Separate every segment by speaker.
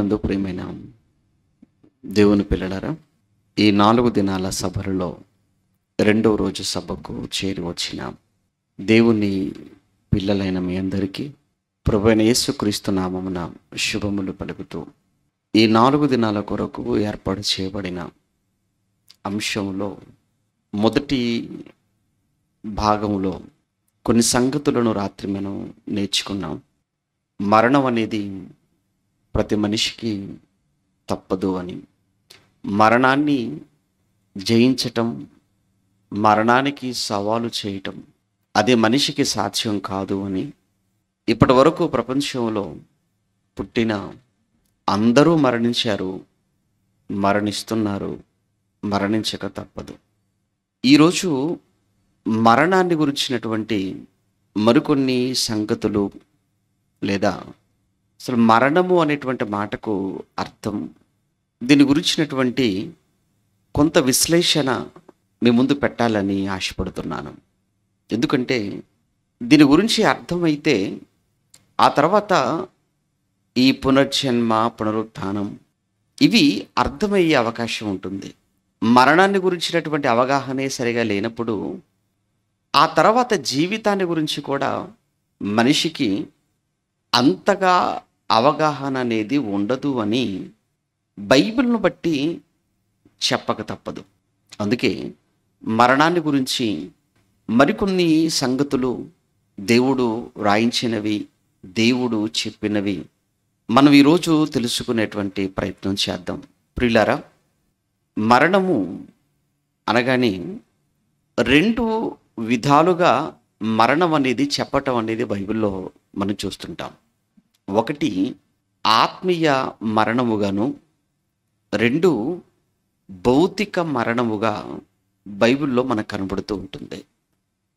Speaker 1: నందు ప్రియమైన దేవుని పిల్లలారా, ఈ 4 దినాల సభలలో రెండవ రోజు సభకు చేరి వచ్చిన దేవుని పిల్లలైన మీ అందరికీ ప్రభువైన యేసుక్రీస్తు నామమున శుభములు పలుకుతూ, ఈ 4 దినాల కొరకు ఏర్పాటు చేయబడిన అంశంలో మొదటి భాగంలో కొన్ని సంగతులను రాత్రి మనం నేర్చుకున్నాం. మరణం అనేది ప్రతి మనిషికి తప్పదు అని, మరణాన్ని జయించటం, మరణానికి సవాలు చేయటం అది మనిషికి సాధ్యం కాదు అని, ఇప్పటి వరకు ప్రపంచంలో పుట్టిన అందరూ మరణించారు, మరణిస్తున్నారు, మరణించక తప్పదు. ఈరోజు మరణాన్ని గురించినటువంటి మరికొన్ని సంగతులు, లేదా అసలు మరణము అనేటువంటి మాటకు అర్థం, దీని గురించినటువంటి కొంత విశ్లేషణ మీ ముందు పెట్టాలని ఆశపడుతున్నాను. ఎందుకంటే దీని గురించి అర్థమైతే ఆ తర్వాత ఈ పునర్జన్మ, పునరుత్థానం ఇవి అర్థమయ్యే అవకాశం ఉంటుంది. మరణాన్ని గురించినటువంటి అవగాహనే సరిగా లేనప్పుడు ఆ తర్వాత జీవితాన్ని గురించి కూడా మనిషికి అంతగా అవగాహన అనేది ఉండదు అని బైబిల్ను బట్టి చెప్పక తప్పదు. అందుకే మరణాన్ని గురించి మరికొన్ని సంగతులు దేవుడు రాయించినవి, దేవుడు చెప్పినవి మనం ఈరోజు తెలుసుకునేటువంటి ప్రయత్నం చేద్దాం. ప్రియులారా, మరణము అనగానే 2 విధాలుగా మరణం అనేది చెప్పటం అనేది బైబిల్లో మనం చూస్తుంటాం. ఒకటి ఆత్మీయ మరణముగాను, 2 భౌతిక మరణముగా బైబిల్లో మనకు కనబడుతూ ఉంటుంది.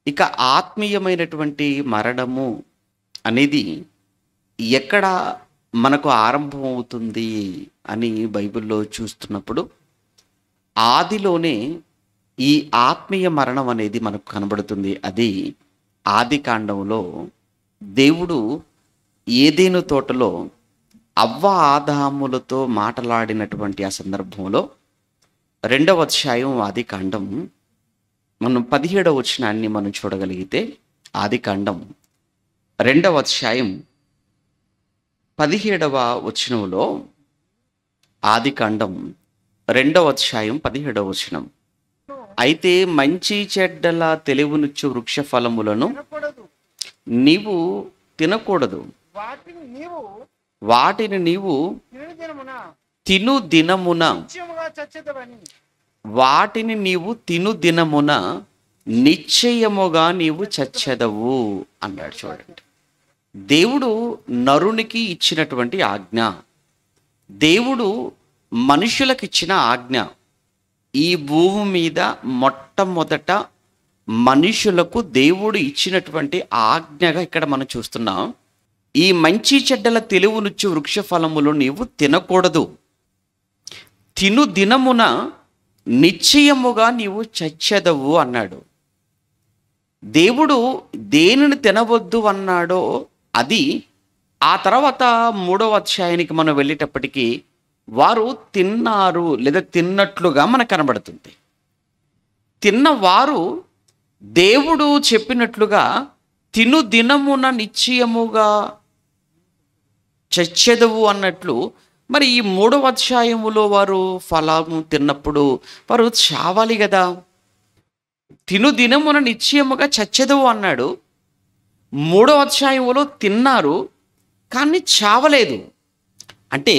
Speaker 1: ఇక ఆత్మీయమైనటువంటి మరణము అనేది ఎక్కడ మనకు ఆరంభం అవుతుంది అని బైబిల్లో చూస్తున్నప్పుడు ఆదిలోనే ఈ ఆత్మీయ మరణం అనేది మనకు కనబడుతుంది. అది ఆదికాండంలో దేవుడు ఏదెను తోటలో అవ్వ ఆదాములతో మాట్లాడినటువంటి ఆ సందర్భంలో 2వ అధ్యాయం ఆదికాండం మనం 17వ వచనాన్ని మనం చూడగలిగితే, ఆదికాండం 2వ అధ్యాయం 17వ వచనంలో, ఆదికాండం 2వ అధ్యాయం 17వ వచనం, అయితే మంచి చెడ్డల తెలివినిచ్చు వృక్ష ఫలములను నీవు తినకూడదు, వాటిని నీవు తిను దినమున, వాటిని నీవు తిను దినమున నిశ్చయముగా నీవు చచ్చెదవు అన్నాడు. చూడండి, దేవుడు నరునికి ఇచ్చినటువంటి ఆజ్ఞ, దేవుడు మనుషులకు ఇచ్చిన ఆజ్ఞ. ఈ భూమి మీద మొట్టమొదట మనుషులకు దేవుడు ఇచ్చినటువంటి ఆజ్ఞగా ఇక్కడ మనం చూస్తున్నాం. ఈ మంచి చెడ్డల తెలివినిచ్చు వృక్ష ఫలములు నీవు తినకూడదు, తిను దినమున నిశ్చయముగా నీవు చచ్చెదవు అన్నాడు. దేవుడు దేనిని తినవద్దు అన్నాడో అది ఆ తర్వాత 3వ అధ్యాయానికి మనం వెళ్ళేటప్పటికీ వారు తిన్నారు, లేదా తిన్నట్లుగా మనకు కనబడుతుంది. తిన్నవారు దేవుడు చెప్పినట్లుగా తిను దినమున నిశ్చయముగా చచ్చెదవు అన్నట్లు, మరి ఈ 3వ అధ్యాయములో వారు ఫలము తిన్నప్పుడు వారు చావాలి కదా. తిను దినమున నిశ్చయముగా చచ్చెదవు అన్నాడు. 3వ అధ్యాయములో తిన్నారు కానీ చావలేదు. అంటే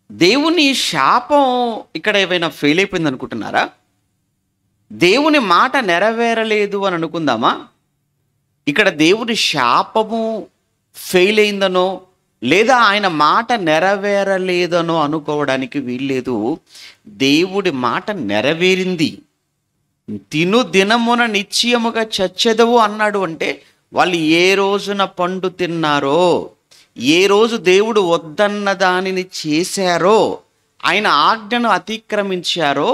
Speaker 1: దేవుని శాపం ఇక్కడ ఏమైనా ఫెయిల్ అయిపోయింది అనుకుంటున్నారా? దేవుని మాట నెరవేరలేదు అని అనుకుందామా? ఇక్కడ దేవుని శాపము ఫెయిల్ అయిందనో, లేదా ఆయన మాట నెరవేరలేదనో అనుకోవడానికి వీల్లేదు. దేవుడి మాట నెరవేరింది. తిను దినమున నిశ్చయముగా చచ్చెదవు అన్నాడు అంటే వాళ్ళు ఏ రోజున పండు తిన్నారో, ఏ రోజు దేవుడు వద్దన్న దానిని చేశారో, ఆయన ఆజ్ఞను అతిక్రమించారో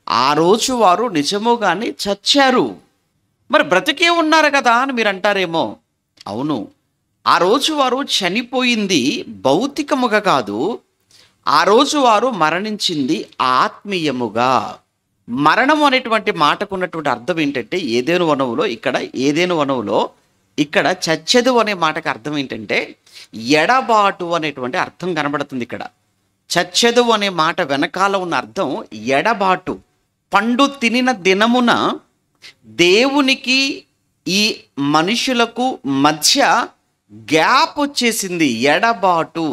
Speaker 1: ఆ రోజు వారు నిజముగానే చచ్చారు. మరి బ్రతికే ఉన్నారు కదా అని మీరు అంటారేమో. అవును, ఆ రోజు వారు చనిపోయింది భౌతికముగా కాదు, ఆ రోజు వారు మరణించింది ఆత్మీయముగా. మరణం అనేటువంటి మాటకు ఉన్నటువంటి అర్థం ఏంటంటే, ఏదేను వనవులో ఇక్కడ చచ్చెదు అనే మాటకు అర్థం ఏంటంటే ఎడబాటు అనేటువంటి అర్థం కనబడుతుంది. ఇక్కడ చచ్చెదు అనే మాట వెనకాల ఉన్న అర్థం ఎడబాటు. పండు తినిన దినమున దేవునికి ఈ మనుషులకు మధ్య గ్యాప్ వచ్చేసింది, ఎడబాటు.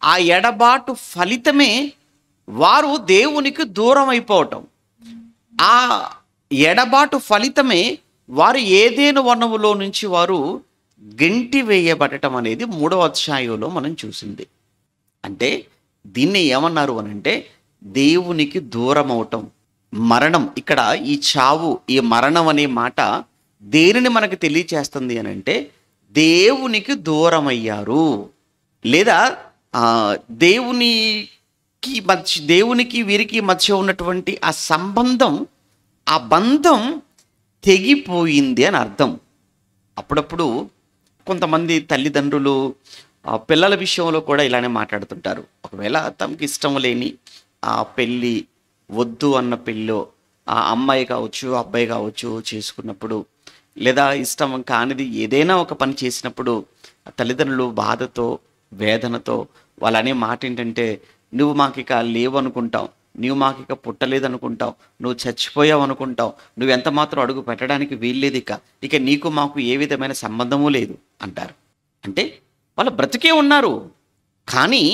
Speaker 1: ఆ ఎడబాటు ఫలితమే వారు దేవునికి దూరం అయిపోవటం. ఆ ఎడబాటు ఫలితమే వారు ఏదేను వనములో నుంచి వారు గెంటి వేయబడటం అనేది 3వ అధ్యాయంలో మనం చూసింది. అంటే దీన్ని ఏమన్నారు అనంటే దేవునికి దూరం అవటం, మరణం. ఇక్కడ ఈ చావు, ఈ మరణం అనే మాట దేనిని మనకు తెలియచేస్తుంది అనంటే దేవునికి దూరం అయ్యారు, లేదా దేవునికి వీరికి మధ్య ఉన్నటువంటి ఆ సంబంధం, ఆ బంధం తెగిపోయింది అని అర్థం. అప్పుడప్పుడు కొంతమంది తల్లిదండ్రులు పిల్లల విషయంలో కూడా ఇలానే మాట్లాడుతుంటారు. ఒకవేళ తమకి ఇష్టం లేని ఆ పెళ్ళి, వద్దు అన్న పెళ్ళో ఆ అమ్మాయి కావచ్చు అబ్బాయి కావచ్చు చేసుకున్నప్పుడు, లేదా ఇష్టం కానిది ఏదైనా ఒక పని చేసినప్పుడు తల్లిదండ్రులు బాధతో వేదనతో వాళ్ళు అనే మాట ఏంటంటే, నువ్వు మాకిక లేవు అనుకుంటావు, నువ్వు మాకిక పుట్టలేదనుకుంటావు, నువ్వు చచ్చిపోయావు అనుకుంటావు, నువ్వు ఎంత మాత్రం అడుగు పెట్టడానికి వీల్లేదు, ఇక నీకు మాకు ఏ విధమైన సంబంధము లేదు అంటారు. అంటే వాళ్ళు బ్రతికే ఉన్నారు, కానీ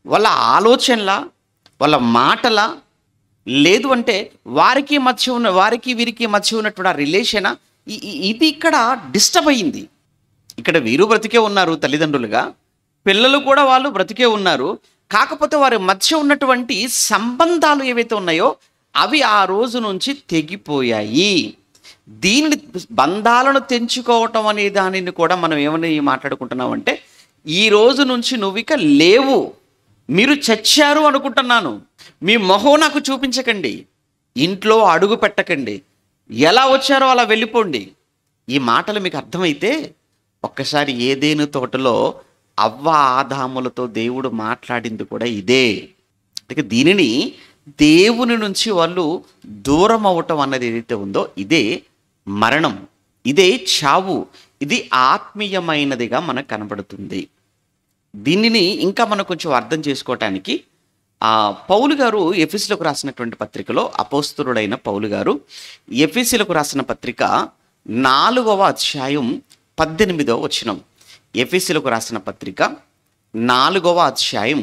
Speaker 1: వాళ్ళ ఆలోచనల, వాళ్ళ మాటల, లేదు అంటే వారికి వీరికి మధ్య ఉన్నటువంటి ఆ రిలేషన్ ఇది ఇక్కడ డిస్టర్బ్ అయ్యింది. ఇక్కడ వీరు బ్రతికే ఉన్నారు తల్లిదండ్రులుగా, పిల్లలు కూడా వాళ్ళు బ్రతికే ఉన్నారు. కాకపోతే వారి మధ్య ఉన్నటువంటి సంబంధాలు ఏవైతే ఉన్నాయో అవి ఆ రోజు నుంచి తెగిపోయాయి. దీనిని బంధాలను తెంచుకోవటం అనే దానిని కూడా మనం ఏమని మాట్లాడుకుంటున్నామంటే, ఈ రోజు నుంచి నువ్వు ఇక లేవు, మీరు చచ్చారు అనుకుంటున్నాను, మీ మొహం నాకు చూపించకండి, ఇంట్లో అడుగు పెట్టకండి, ఎలా వచ్చారో అలా వెళ్ళిపోండి. ఈ మాటలు మీకు అర్థమైతే ఒక్కసారి ఏదేను తోటలో అవ్వ ఆదాములతో దేవుడు మాట్లాడింది కూడా ఇదే. అందుకే దీనిని దేవుని నుంచి వాళ్ళు దూరం అవటం అన్నది ఏదైతే ఉందో ఇదే మరణం, ఇదే చావు, ఇది ఆత్మీయమైనదిగా మనకు కనబడుతుంది. దీనిని ఇంకా మనం కొంచెం అర్థం చేసుకోవటానికి పౌలు గారు ఎఫెసీయులకు రాసినటువంటి పత్రికలో, అపోస్తలుడైన పౌలు గారు ఎఫెసీయులకు రాసిన పత్రిక 4వ అధ్యాయం 18వ వచనం. ఎఫెసీయులకు రాసిన పత్రిక 4వ అధ్యాయం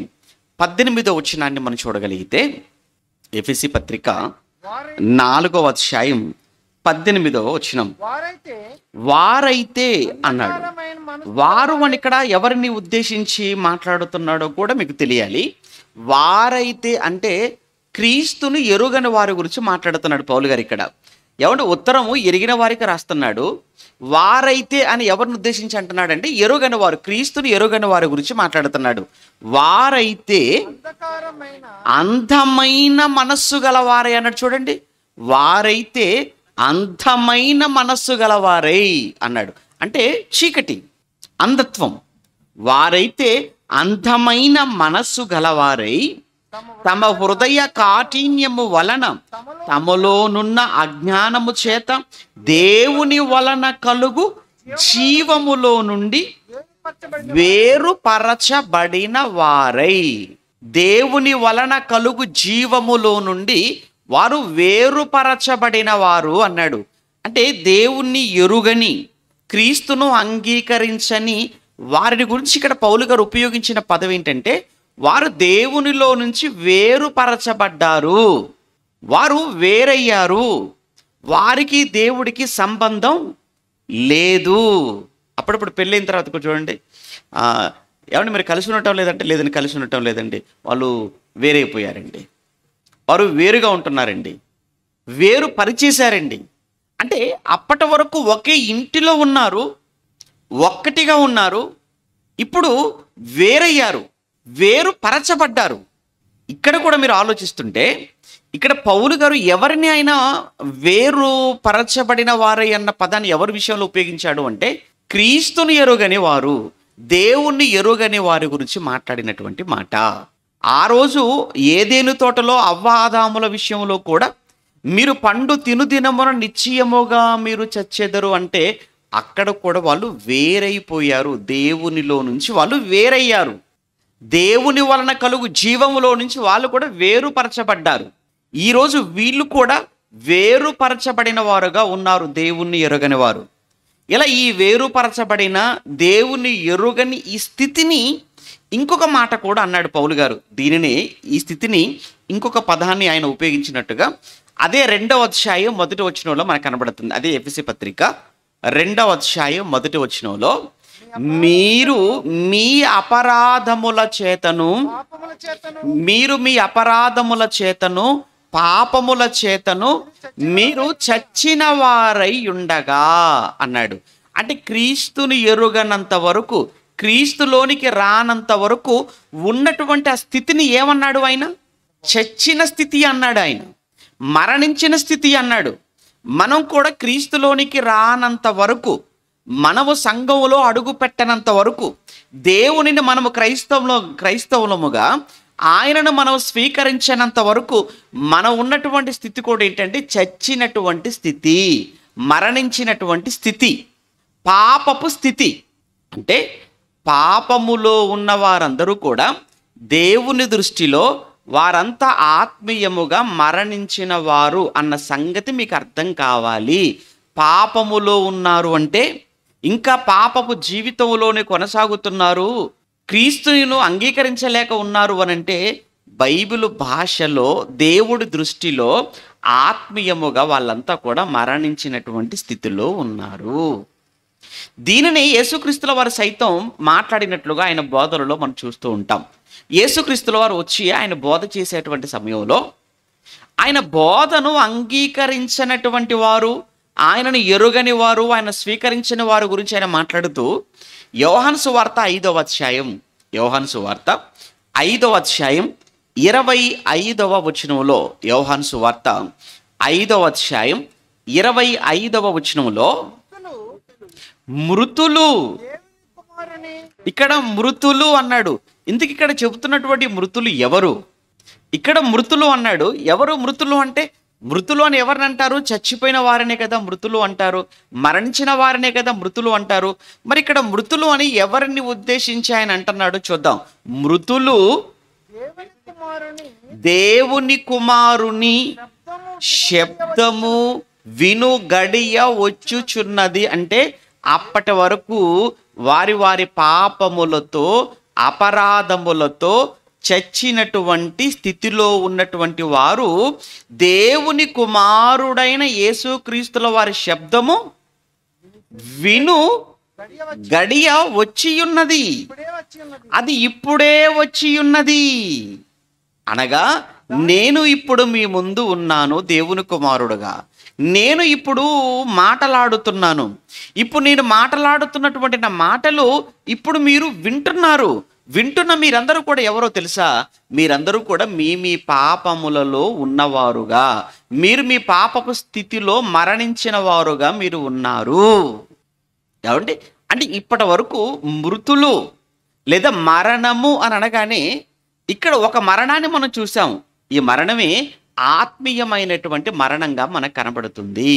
Speaker 1: 18వ వచనాన్ని మనం చూడగలిగితే, ఎఫెసీ పత్రిక 4వ అధ్యాయం 18వ వచనం. వారైతే అన్నాడు. వారు అని ఇక్కడ ఎవరిని ఉద్దేశించి మాట్లాడుతున్నాడో కూడా మీకు తెలియాలి. వారైతే అంటే క్రీస్తును ఎరుగని వారి గురించి మాట్లాడుతున్నాడు పౌలు గారు ఇక్కడ. ఎవడు ఉత్తరము ఎరిగిన వారికి రాస్తున్నాడు. వారైతే అని ఎవరిని ఉద్దేశించి అంటున్నాడంటే ఎరుగని వారు, క్రీస్తుని ఎరుగని వారి గురించి మాట్లాడుతున్నాడు. వారైతే అందమైన మనస్సు గలవారై అన్నాడు. చూడండి, వారైతే అందమైన మనస్సు గలవారై అన్నాడు. అంటే చీకటి, అంధత్వం. వారైతే అందమైన మనస్సు గలవారై తమ హృదయ కాఠిన్యము వలన, తమలోనున్న అజ్ఞానము చేత దేవుని వలన కలుగు జీవములో నుండి వేరుపరచబడిన వారై, దేవుని వలన కలుగు జీవములో నుండి వారు వేరుపరచబడిన వారు అన్నాడు. అంటే దేవుణ్ణి ఎరుగని, క్రీస్తును అంగీకరించని వారిని గురించి ఇక్కడ పౌలు గారు ఉపయోగించిన పదం ఏంటంటే, వారు దేవునిలో నుంచి వేరుపరచబడ్డారు, వారు వేరయ్యారు, వారికి దేవుడికి సంబంధం లేదు. అప్పుడప్పుడు పెళ్ళైన తర్వాత చూడండి, ఏమంటే మరి కలిసి ఉండటం లేదంటే, లేదని కలిసి ఉండటం లేదండి, వాళ్ళు వేరైపోయారండి, వారు వేరుగా ఉంటున్నారండి, వేరు పరిచేశారండి. అంటే అప్పటి వరకు ఒకే ఇంటిలో ఉన్నారు, ఒక్కటిగా ఉన్నారు, ఇప్పుడు వేరయ్యారు, వేరు పరచబడ్డారు. ఇక్కడ కూడా మీరు ఆలోచిస్తుంటే ఇక్కడ పౌలు గారు ఎవరిని అయినా వేరు పరచబడిన వారై అన్న పదాన్ని ఎవరి విషయంలో ఉపయోగించాడు అంటే, క్రీస్తుని ఎరుగని వారు, దేవుణ్ణి ఎరుగని వారి గురించి మాట్లాడినటువంటి మాట. ఆ రోజు ఏదేను తోటలో అవ్వ ఆదాముల విషయంలో కూడా మీరు పండు తినుదినమున నిశ్చయముగా మీరు చచ్చెదరు అంటే అక్కడ కూడా వాళ్ళు వేరైపోయారు. దేవునిలో నుంచి వాళ్ళు వేరయ్యారు. దేవుని వలన కలుగు జీవములో నుంచి వాళ్ళు కూడా వేరుపరచబడ్డారు. ఈరోజు వీళ్ళు కూడా వేరుపరచబడిన వారుగా ఉన్నారు, దేవుణ్ణి ఎరుగని వారు. ఇలా ఈ వేరుపరచబడిన దేవుని ఎరుగని ఈ స్థితిని ఇంకొక మాట కూడా అన్నాడు పౌలు గారు. దీనిని ఈ స్థితిని ఇంకొక పదాన్ని ఆయన ఉపయోగించినట్టుగా అదే 2వ అధ్యాయం 1వ వచనంలో మనకు కనబడుతుంది. అదే ఎఫెసీ పత్రిక 2వ అధ్యాయం 1వ వచనంలో మీరు మీ అపరాధముల చేతను పాపముల చేతను మీరు చచ్చిన వారై ఉండగా అన్నాడు. అంటే క్రీస్తుని ఎరుగనంత వరకు, క్రీస్తులోనికి రానంత వరకు ఉన్నటువంటి ఆ స్థితిని ఏమన్నాడు ఆయన? చచ్చిన స్థితి అన్నాడు, ఆయన మరణించిన స్థితి అన్నాడు. మనం కూడా క్రీస్తులోనికి రానంత వరకు, మనము సంఘములో అడుగు పెట్టనంత వరకు, దేవునిని మనము క్రైస్తవులముగా ఆయనను మనం స్వీకరించినంత వరకు మనం ఉన్నటువంటి స్థితి కూడా ఏంటంటే చచ్చినటువంటి స్థితి, మరణించినటువంటి స్థితి, పాపపు స్థితి. అంటే పాపములో ఉన్న వారందరూ కూడా దేవుని దృష్టిలో వారంతా ఆత్మీయముగా మరణించిన వారు అన్న సంగతి మీకు అర్థం కావాలి. పాపములో ఉన్నారు అంటే ఇంకా పాపపు జీవితంలోనే కొనసాగుతున్నారు, క్రీస్తును అంగీకరించలేక ఉన్నారు అనంటే బైబిల్ భాషలో దేవుడి దృష్టిలో ఆత్మీయముగా వాళ్ళంతా కూడా మరణించినటువంటి స్థితిలో ఉన్నారు. దీనిని యేసుక్రీస్తుల వారు సైతం మాట్లాడినట్లుగా ఆయన బోధనలో మనం చూస్తూ ఉంటాం. యేసుక్రీస్తుల వారు వచ్చి ఆయన బోధ చేసేటువంటి సమయంలో ఆయన బోధను అంగీకరించినటువంటి వారు, ఆయనను ఎరుగని వారు, ఆయన స్వీకరించిన వారు గురించి ఆయన మాట్లాడుతూ యోహాను సువార్త 5వ అధ్యాయం 25వ వచనంలో, యోహాను సువార్త 5వ అధ్యాయం 25వ వచనంలో మృతులు, ఇక్కడ మృతులు అన్నాడు. ఇందుకు ఇక్కడ చెబుతున్నటువంటి మృతులు ఎవరు? ఇక్కడ మృతులు అన్నాడు. ఎవరు మృతులు అంటే? మృతులు అని ఎవరిని అంటారు? చచ్చిపోయిన వారినే కదా మృతులు అంటారు, మరణించిన వారినే కదా మృతులు అంటారు. మరి ఇక్కడ మృతులు అని ఎవరిని ఉద్దేశించి ఆయన అంటున్నాడు చూద్దాం. మృతులు దేవుని కుమారుని శబ్దము విను గడియ వచ్చుచున్నది అంటే అప్పటి వరకు వారి వారి పాపములతో అపరాధములతో చచ్చినటువంటి స్థితిలో ఉన్నటువంటి వారు దేవుని కుమారుడైన యేసుక్రీస్తుల వారి శబ్దము విను గడియ వచ్చి ఉన్నది, అది ఇప్పుడే వచ్చి ఉన్నది. అనగా నేను ఇప్పుడు మీ ముందు ఉన్నాను దేవుని కుమారుడుగా, నేను ఇప్పుడు మాటలాడుతున్నాను. ఇప్పుడు నేను మాటలాడుతున్నటువంటి నా మాటలు ఇప్పుడు మీరు వింటున్న మీరందరూ కూడా ఎవరో తెలుసా? మీరందరూ కూడా మీ పాపములలో ఉన్నవారుగా, మీరు మీ పాపపు స్థితిలో మరణించిన వారుగా మీరు ఉన్నారు. ఏమండి? అంటే ఇప్పటి వరకు మృతులు లేదా మరణము అని అనగానే ఇక్కడ ఒక మరణాన్ని మనం చూసాం. ఈ మరణమే ఆత్మీయమైనటువంటి మరణంగా మనకు కనబడుతుంది.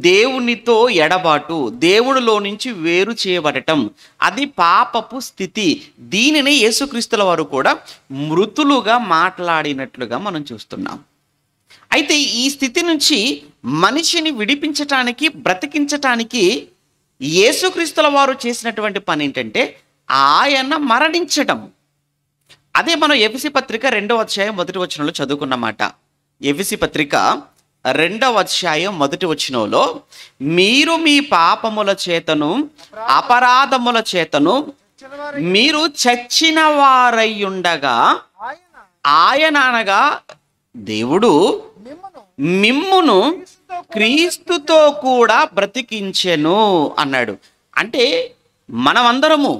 Speaker 1: దేవునితో ఎడబాటు, దేవునిలో నుంచి వేరు చేయబడటం, అది పాపపు స్థితి. దీనిని యేసుక్రీస్తుల వారు కూడా మృతులుగా మాట్లాడినట్లుగా మనం చూస్తున్నాం. అయితే ఈ స్థితి నుంచి మనిషిని విడిపించటానికి, బ్రతికించటానికి యేసుక్రీస్తుల వారు చేసినటువంటి పని ఏంటంటే ఆయన మరణించటం. అదే మనం ఎఫెసీ పత్రిక 2వ అధ్యాయం 1వ వచనంలో చదువుకున్నమాట. ఎఫెసీ పత్రిక 2వ అధ్యాయం 1వ వచనంలో మీరు మీ పాపముల చేతను అపరాధముల చేతను మీరు చచ్చిన వారై ఉండగా ఆయన అనగా దేవుడు మిమ్మును క్రీస్తుతో కూడా బ్రతికించెను అన్నాడు. అంటే మనమందరము,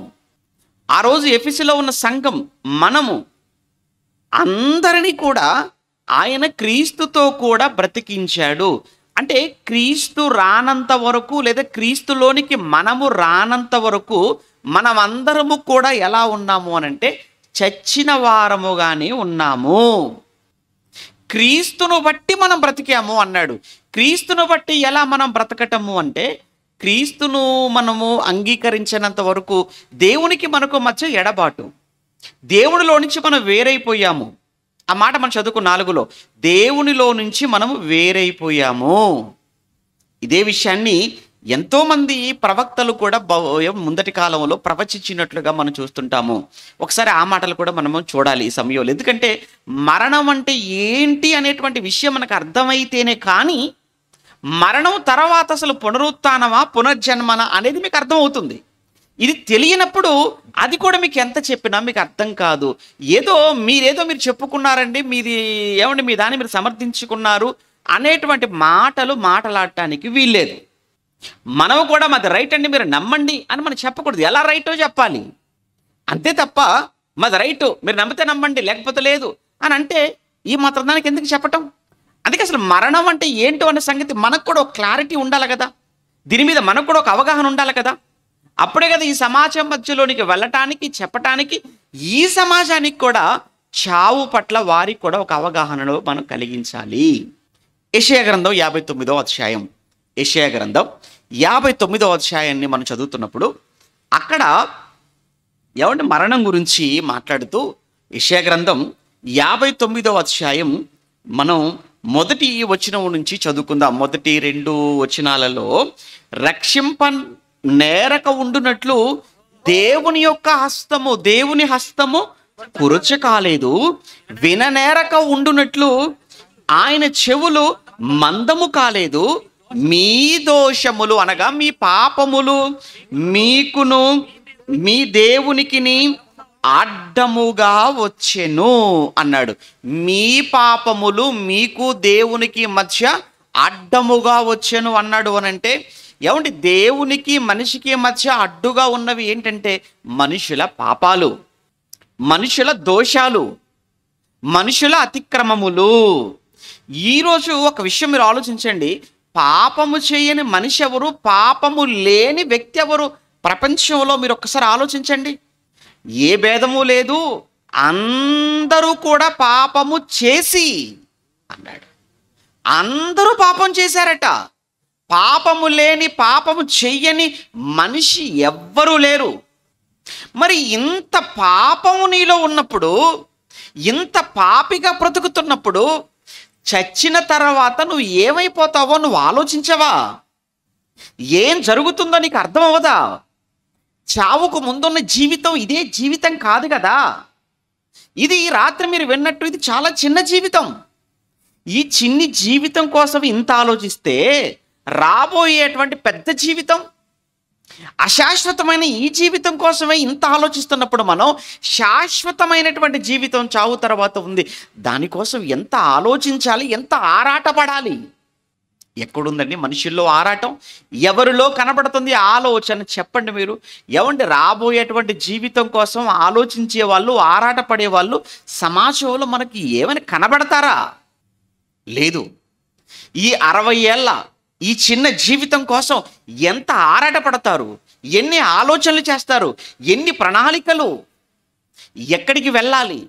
Speaker 1: ఆ రోజు ఎఫెసీలో ఉన్న సంఘం, మనము అందరినీ కూడా ఆయన క్రీస్తుతో కూడా బ్రతికించాడు. అంటే క్రీస్తు రానంత వరకు లేదా క్రీస్తులోనికి మనము రానంత వరకు మనమందరము కూడా ఎలా ఉన్నాము అనంటే చచ్చిన వారముగానే ఉన్నాము. క్రీస్తును బట్టి మనం బ్రతికాము అన్నాడు. క్రీస్తును బట్టి ఎలా మనం బ్రతకటము అంటే, క్రీస్తును మనము అంగీకరించినంత వరకు దేవునికి మనకు మధ్య ఎడబాటు, దేవునిలో నుంచి మనం వేరైపోయాము. ఆ మాట మనం చదువుకు 4లో, దేవునిలో నుంచి మనము వేరైపోయాము. ఇదే విషయాన్ని ఎంతోమంది ప్రవక్తలు కూడా ముందటి కాలంలో ప్రవచించినట్లుగా మనం చూస్తుంటాము. ఒకసారి ఆ మాటలు కూడా మనము చూడాలి ఈ సమయంలో. ఎందుకంటే మరణం అంటే ఏంటి అనేటువంటి విషయం మనకు అర్థమైతేనే కానీ మరణం తర్వాత అసలు పునరుత్థానమా పునర్జన్మనా అనేది మీకు అర్థమవుతుంది. ఇది తెలియనప్పుడు అది కూడా మీకు ఎంత చెప్పినా మీకు అర్థం కాదు. మీరు చెప్పుకున్నారండి, ఏమండి మీ దాన్ని మీరు సమర్థించుకున్నారు అనేటువంటి మాటలు మాట్లాడటానికి వీల్లేదు. మనము కూడా మాది రైట్ అండి మీరు నమ్మండి అని మనం చెప్పకూడదు. ఎలా రైటో చెప్పాలి అంతే తప్ప మాది రైటు మీరు నమ్మితే నమ్మండి లేకపోతే లేదు అని అంటే ఈ మాత్రం దానికి ఎందుకు చెప్పటం? అందుకే అసలు మరణం అంటే ఏంటో అనే సంగతి మనకు కూడా ఒక క్లారిటీ ఉండాలి కదా, దీని మీద మనకు కూడా ఒక అవగాహన ఉండాలి కదా. అప్పుడే కదా ఈ సమాజం మధ్యలోనికి వెళ్ళటానికి చెప్పటానికి ఈ సమాజానికి కూడా చావు పట్ల వారికి కూడా ఒక అవగాహనలో మనం కలిగించాలి. యెషయా గ్రంథం 59వ అధ్యాయం, యెషయా గ్రంథం 59వ అధ్యాయాన్ని మనం చదువుతున్నప్పుడు అక్కడ మరణం గురించి మాట్లాడుతూ యెషయా గ్రంథం 59వ అధ్యాయం మనం మొదటి వచనం నుంచి చదువుకుందాం. మొదటి 2 వచనాలలో రక్షింప నేరక ఉండునట్లు దేవుని హస్తము కురచ కాలేదు, విననేరక ఉండునట్లు ఆయన చెవులు మందము కాలేదు. మీ దోషములు అనగా మీ పాపములు మీకును మీ దేవునికిని అడ్డముగా వచ్చెను అన్నాడు. మీ పాపములు మీకు దేవునికి మధ్య అడ్డముగా వచ్చెను అన్నాడు అనంటే దేవునికి మనిషికి మధ్య అడ్డుగా ఉన్నవి ఏంటంటే మనుషుల పాపాలు, మనుషుల దోషాలు, మనుషుల అతిక్రమములు. ఈరోజు ఒక విషయం మీరు ఆలోచించండి, పాపము చేయని మనిషి ఎవరు, పాపము లేని వ్యక్తి ఎవరు ప్రపంచంలో? మీరు ఒక్కసారి ఆలోచించండి. ఏ భేదము లేదు, అందరూ కూడా పాపము చేసి అన్నాడు. అందరూ పాపం చేశారట. పాపము లేని పాపము చెయ్యని మనిషి ఎవ్వరూ లేరు. మరి ఇంత పాపము నీలో ఉన్నప్పుడు, ఇంత పాపిగా బ్రతుకుతున్నప్పుడు చచ్చిన తర్వాత నువ్వు ఏమైపోతావో నువ్వు ఆలోచించవా? ఏం జరుగుతుందో నీకు అర్థం అవ్వదా? చావుకు ముందున్న జీవితం ఇదే జీవితం కాదు కదా. ఇది రాత్రి మీరు విన్నట్టు ఇది చాలా చిన్న జీవితం. ఈ చిన్ని జీవితం కోసం ఇంత ఆలోచిస్తే రాబోయేటువంటి పెద్ద జీవితం, అశాశ్వతమైన ఈ జీవితం కోసమే ఇంత ఆలోచిస్తున్నప్పుడు మనం శాశ్వతమైనటువంటి జీవితం చావు తర్వాత ఉంది, దానికోసం ఎంత ఆలోచించాలి, ఎంత ఆరాటపడాలి. ఎక్కడుందండి మనుషుల్లో ఆరాటం? ఎవరిలో కనబడుతుంది ఆలోచన? చెప్పండి మీరు. రాబోయేటువంటి జీవితం కోసం ఆలోచించే వాళ్ళు, ఆరాటపడే వాళ్ళు సమాజంలో మనకి ఏమైనా కనబడతారా? లేదు. ఈ 60 ఏళ్ళ ఈ చిన్న జీవితం కోసం ఎంత ఆరాటపడతారు, ఎన్ని ఆలోచనలు చేస్తారు, ఎన్ని ప్రణాళికలు, ఎక్కడికి వెళ్ళాలి,